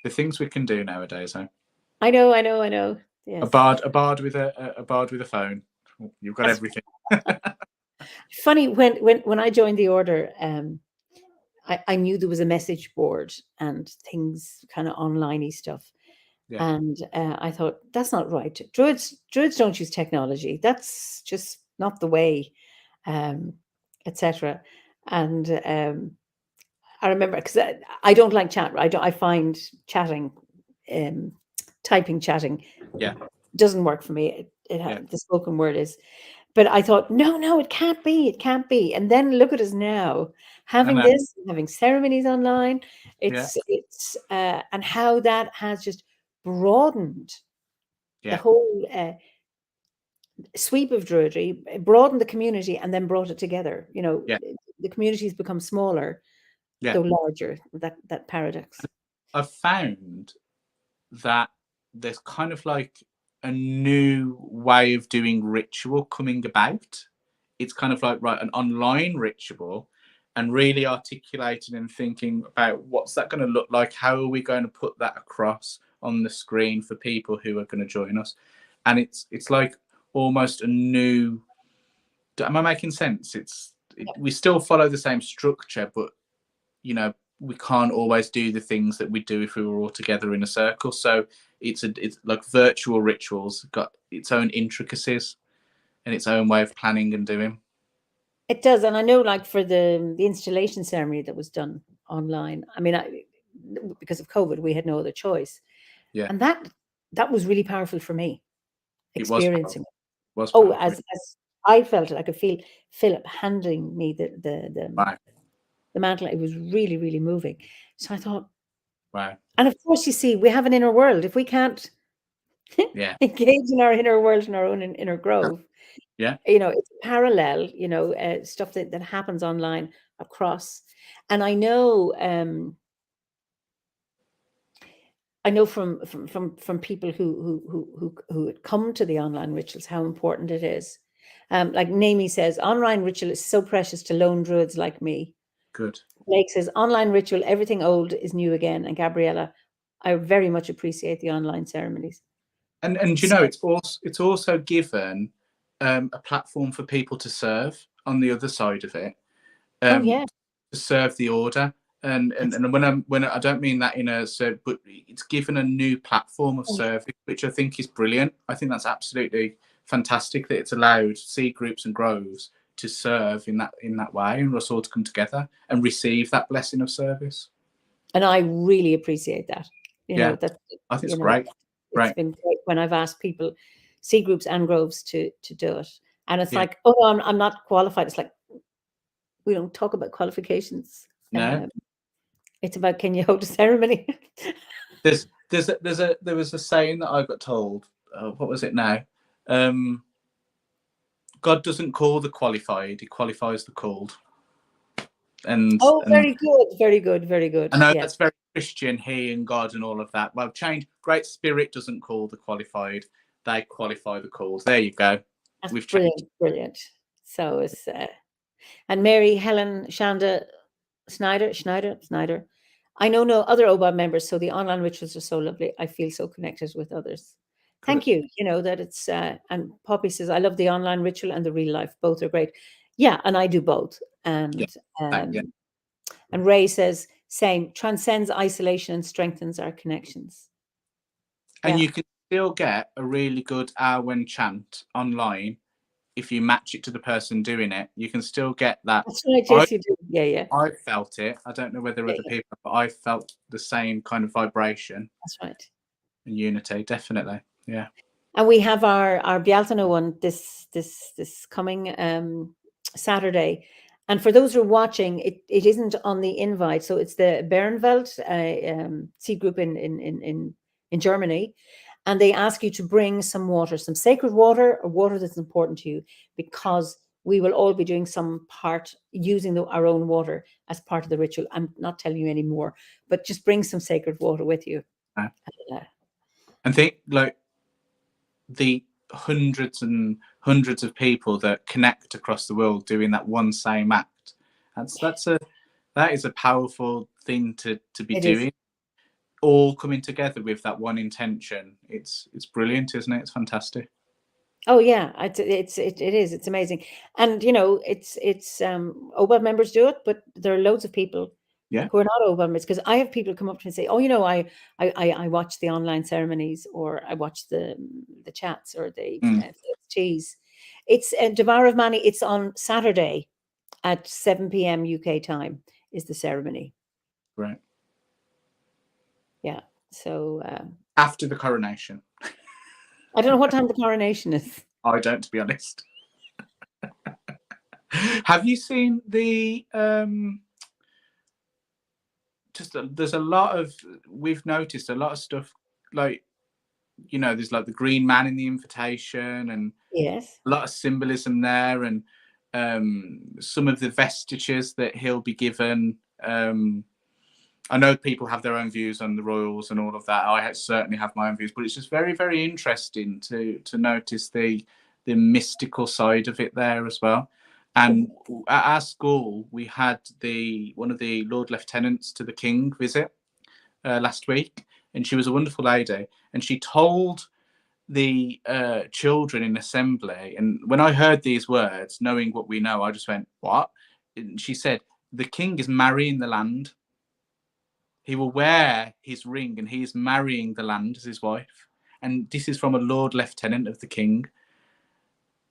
the things we can do nowadays, huh? I know. Yes. A bard with a phone. You've got everything. Funny, when I joined the order, I knew there was a message board and things, kind of online-y stuff. Yeah. And I thought, that's not right. Druids don't use technology. That's just not the way, etc. And I remember, because I don't like chat. I find chatting, typing chatting, doesn't work for me. The spoken word is. But I thought, no, it can't be. It can't be. And then look at us now, having ceremonies online. It's and how that has just broadened the whole sweep of Druidry, broadened the community, and then brought it together. You know, the communities become smaller, though larger. That paradox. I've found that there's kind of like a new way of doing ritual coming about. It's kind of like, right, an online ritual, and really articulating and thinking about what's that going to look like? How are we going to put that across on the screen for people who are going to join us? And it's like almost a new. Am I making sense? We still follow the same structure, but you know, we can't always do the things that we do if we were all together in a circle. So it's like virtual rituals got its own intricacies and its own way of planning and doing. It does. And I know, like, for the installation ceremony that was done online, I mean, because of COVID, we had no other choice. Yeah. And that was really powerful for me, experiencing it. As I felt it, I could feel Philip handing me the mantle. It was really, really moving. So I thought, wow. And of course, you see, we have an inner world. If we can't engage in our inner world, in our own inner grove, you know, it's parallel, you know, stuff that happens online across. And I know from people who come to the online rituals how important it is. Like Naomi says, online ritual is so precious to lone druids like me. Good. Blake says, online ritual, everything old is new again. And Gabriella, I very much appreciate the online ceremonies. And you know, it's also given a platform for people to serve on the other side of it. To serve the order. And when I don't mean that but it's given a new platform of service, which I think is brilliant. I think that's absolutely fantastic that it's allowed seed groups and groves to serve in that way, and us all to come together and receive that blessing of service. And I really appreciate that. You know, that I think it's great. It's been great when I've asked people, seed groups and groves, to do it. And it's like, oh, I'm not qualified. It's like, we don't talk about qualifications. No. It's about, can you hold a ceremony? There was a saying that I got told. What was it now? God doesn't call the qualified; He qualifies the called. And very good, very good, very good. I know Yeah. that's very Christian, He and God and all of that. Well, change. Great Spirit doesn't call the qualified; they qualify the called. There you go. That's We've brilliant, changed. brilliant. So it's and Mary Helen Shanda Schneider. I know no other OBOD members, so the online rituals are so lovely. I feel so connected with others. Thank Good. you. You know that it's and Poppy says, I love the online ritual and the real life. Both are great. Yeah, and I do both. And Yeah. and Ray says, same, transcends isolation and strengthens our connections. And Yeah. you can still get a really good Arwen chant online if you match it to the person doing it. You can still get that. That's right. Yes, you do. Yeah, yeah. I felt it. I don't know whether Yeah, other yeah. people, but I felt the same kind of vibration That's right. and unity. Definitely. Yeah. And we have our Bealtaine one this coming Saturday. And for those who are watching, it isn't on the invite. So it's the Bernwelt seed group in Germany. And they ask you to bring some water, some sacred water or water that's important to you, because we will all be doing some part using our own water as part of the ritual. I'm not telling you any more, but just bring some sacred water with you. And think like the hundreds and hundreds of people that connect across the world doing that one same act. That is a powerful thing to be It doing. is. All coming together with that one intention. It's brilliant, isn't it? It's fantastic. Oh yeah, it is. It's amazing, and you know, it's OBOD members do it, but there are loads of people Yeah. who are not OBOD members, because I have people come up to me and say, "Oh, you know, I watch the online ceremonies, or I watch the chats, or the teas." It's Devar of Mani. It's on Saturday at 7 p.m. UK time is the ceremony. Right. Yeah. So After the coronation. I don't know what time the coronation is. I don't, to be honest. Have you seen the there's a lot of, we've noticed a lot of stuff, like, you know, there's like the green man in the invitation and Yes. a lot of symbolism there, and some of the vestiges that he'll be given. I know people have their own views on the royals and all of that. I certainly have my own views, but it's just very, very interesting to notice the mystical side of it there as well. And at our school, we had one of the Lord Lieutenants to the King visit last week, and she was a wonderful lady, and she told the children in assembly, and when I heard these words, knowing what we know, I just went, what? And she said, the king is marrying the land. He will wear his ring and he is marrying the land as his wife. And this is from a Lord Lieutenant of the King.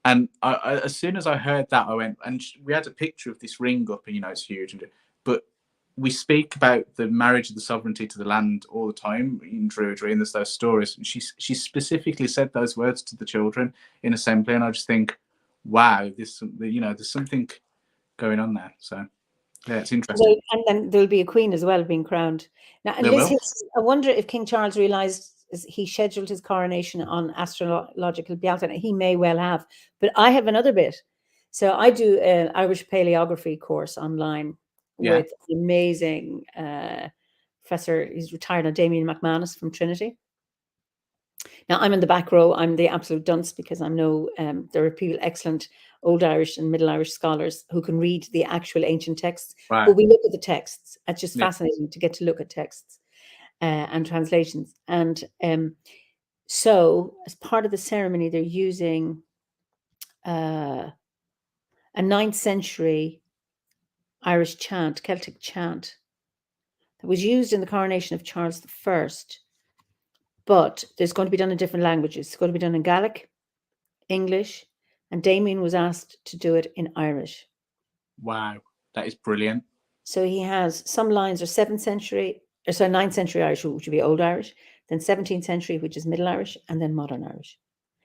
And as soon as I heard that, I went, and we had a picture of this ring up, and you know, it's huge. But we speak about the marriage of the sovereignty to the land all the time in Druidry, and there's those stories. And she specifically said those words to the children in assembly, and I just think, wow, there's something going on there. So yeah, it's interesting. And then there'll be a queen as well being crowned. Now, and There Liz, will. I wonder if King Charles realised he scheduled his coronation on astrological Bealtaine. He may well have, but I have another bit. So I do an Irish paleography course online Yeah. with an amazing professor. He's retired now, Damien McManus from Trinity. Now I'm in the back row. I'm the absolute dunce, because I'm there are people, excellent Old Irish and Middle Irish scholars, who can read the actual ancient texts. Right. But we look at the texts. It's just Yeah. fascinating to get to look at texts and translations. And so as part of the ceremony, they're using a 9th century Irish chant, Celtic chant, that was used in the coronation of Charles I. But there's going to be done in different languages. It's going to be done in Gaelic, English, and Damien was asked to do it in Irish. Wow, that is brilliant. So he has some lines are 9th century Irish, which would be Old Irish, then 17th century, which is Middle Irish, and then Modern Irish.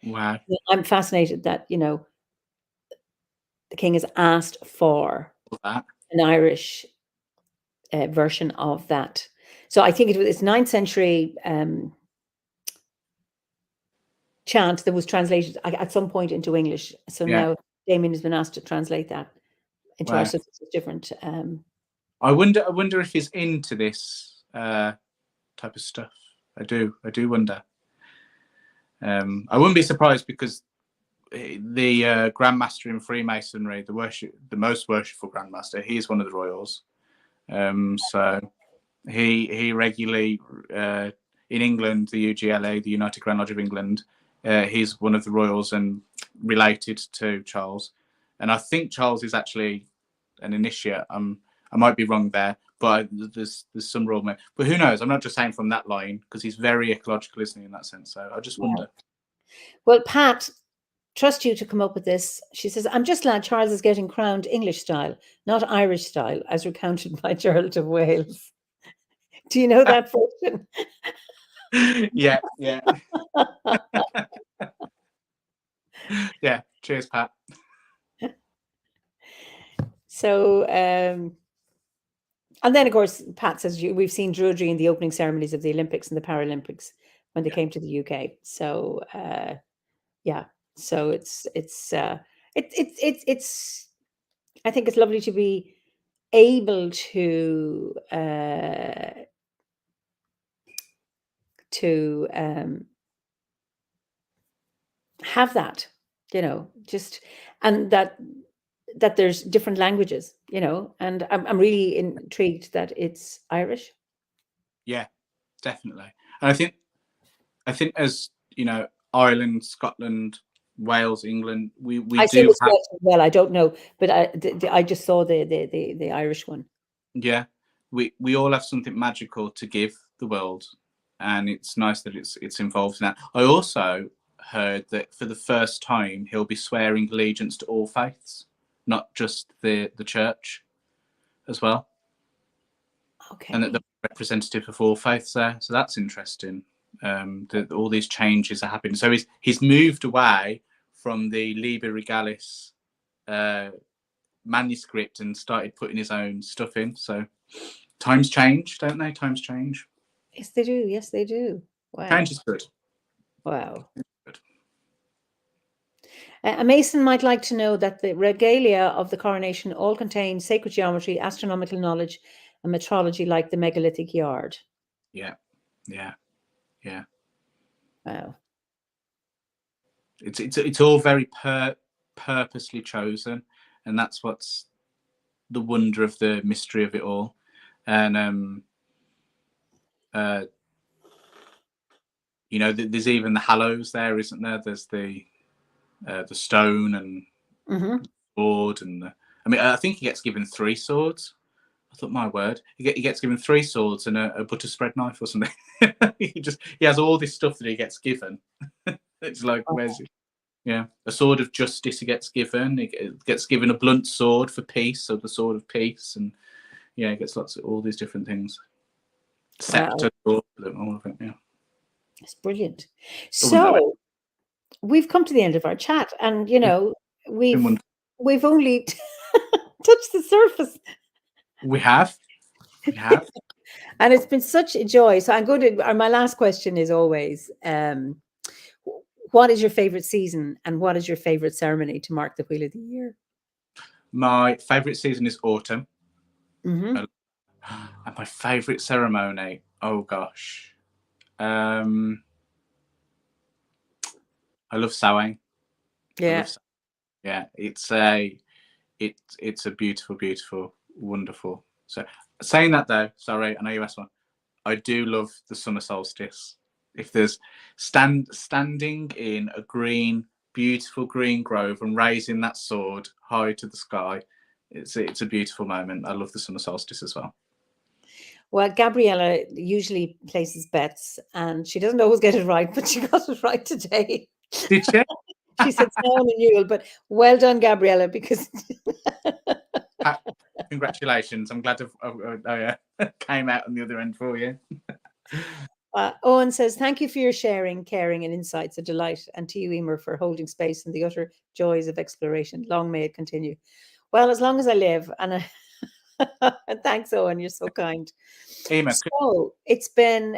Wow. I'm fascinated that, you know, the king has asked for that. an Irish version of that. So I think it's 9th century chant that was translated at some point into English. So now Damien has been asked to translate that into our different. I wonder if he's into this type of stuff. I do wonder. I wouldn't be surprised, because the Grand Master in Freemasonry, the most worshipful Grand Master, he's one of the royals. So he regularly in England, the UGLA, the United Grand Lodge of England, he's one of the royals and related to Charles. And I think Charles is actually an initiate. I might be wrong there, but there's some royal. But who knows? I'm not just saying from that line, because he's very ecological, isn't he, in that sense? So I just wonder. Well, Pat, trust you to come up with this. She says, I'm just glad Charles is getting crowned English style, not Irish style, as recounted by Gerald of Wales. Do you know that version? Yeah. Yeah. Cheers, Pat. So, and then, of course, Pat says we've seen Druidry in the opening ceremonies of the Olympics and the Paralympics when they came to the UK. So, so it's I think it's lovely to be able to have that, just, and that there's different languages, and I'm really intrigued that it's Irish. Yeah, definitely. And I think as Ireland, Scotland, Wales, England, we do have. Well, I don't know, but I just saw the Irish one. Yeah, we all have something magical to give the world, and it's nice that it's involved in that. I also heard that for the first time he'll be swearing allegiance to all faiths, not just the church, as well. Okay. And that the representative of all faiths there, so that's interesting. That all these changes are happening. So he's moved away from the Liber Regalis manuscript and started putting his own stuff in. So times change, don't they? Times change. Yes, they do. Yes, they do. Wow. Change is good. Wow. Good. A Mason might like to know that the regalia of the coronation all contain sacred geometry, astronomical knowledge, and metrology, like the megalithic yard. Yeah. Wow. It's all very purposely chosen, and that's what's the wonder of the mystery of it all. And there's even the hallows there, isn't there? There's the stone and sword, and I think he gets given 3 swords. I thought, my word, he gets given 3 swords and a butter spread knife or something. he has all this stuff that he gets given. It's like, where's it? Yeah, a sword of justice he gets given. He gets given a blunt sword for peace, so the sword of peace, and he gets lots of all these different things. Scepter, all of it. Yeah, it's brilliant. So we've come to the end of our chat, and we've only touched the surface. We have. And it's been such a joy. So I'm going to. My last question is always, what is your favorite season, and what is your favorite ceremony to mark the Wheel of the Year? My favorite season is autumn. And my favorite ceremony, oh gosh, I love Samhain. Yeah. It's a beautiful, beautiful, wonderful. So saying that though, sorry, I know you asked one. I do love the summer solstice. If there's standing in a green, beautiful green grove and raising that sword high to the sky, it's a beautiful moment. I love the summer solstice as well. Well, Gabriella usually places bets, and she doesn't always get it right, but she got it right today. Did she? She said Samhain and Yule, but well done, Gabriella, because congratulations. I'm glad I came out on the other end for you. Owen says, thank you for your sharing, caring, and insights. A delight. And to you, Eimear, for holding space and the utter joys of exploration. Long may it continue. Well, as long as I live, and Thanks, Owen. You're so kind. Eimear, So it's been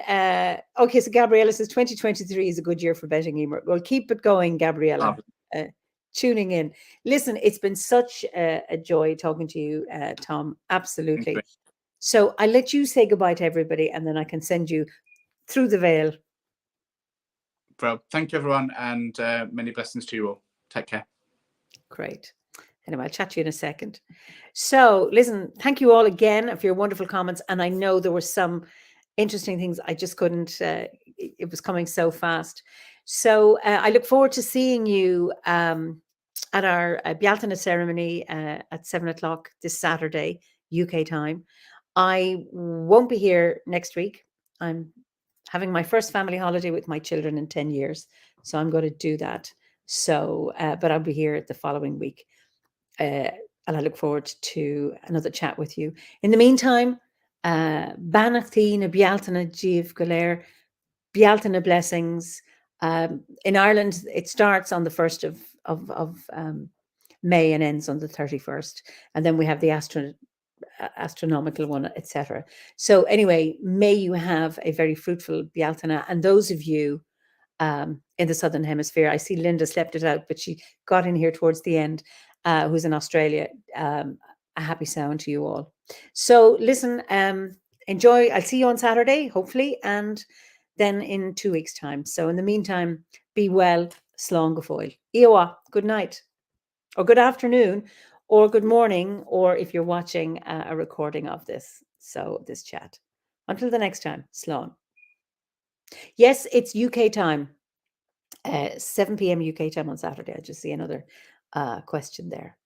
okay. So Gabriella says 2023 is a good year for betting, Eimear. Well, keep it going, Gabriella. Tuning in. Listen, it's been such a joy talking to you, Tom. Absolutely. So I'll let you say goodbye to everybody, and then I can send you through the veil. Bro, thank you, everyone, and many blessings to you all. Take care. Great. Anyway, I'll chat to you in a second. So listen, thank you all again for your wonderful comments. And I know there were some interesting things I just couldn't, it was coming so fast. So I look forward to seeing you at our Bealtaine ceremony at 7 o'clock this Saturday, UK time. I won't be here next week. I'm having my first family holiday with my children in 10 years. So I'm going to do that. So, but I'll be here the following week. And I look forward to another chat with you. In the meantime, Bannachtí na Bealtaine Díobh go léir, Bealtaine blessings. In Ireland, it starts on the 1st of May and ends on the 31st. And then we have the astronomical one, etc. So anyway, may you have a very fruitful Bealtaine. And those of you in the Southern Hemisphere, I see Linda slept it out, but she got in here towards the end, who's in Australia. A happy sound to you all. So listen, enjoy. I'll see you on Saturday, hopefully, and then in 2 weeks' time. So in the meantime, be well. Slán go fóill. Iwa, good night, or good afternoon, or good morning, or if you're watching a recording of this, so this chat. Until the next time, Slán. Yes, it's UK time, 7 p.m. UK time on Saturday. I just see another question there.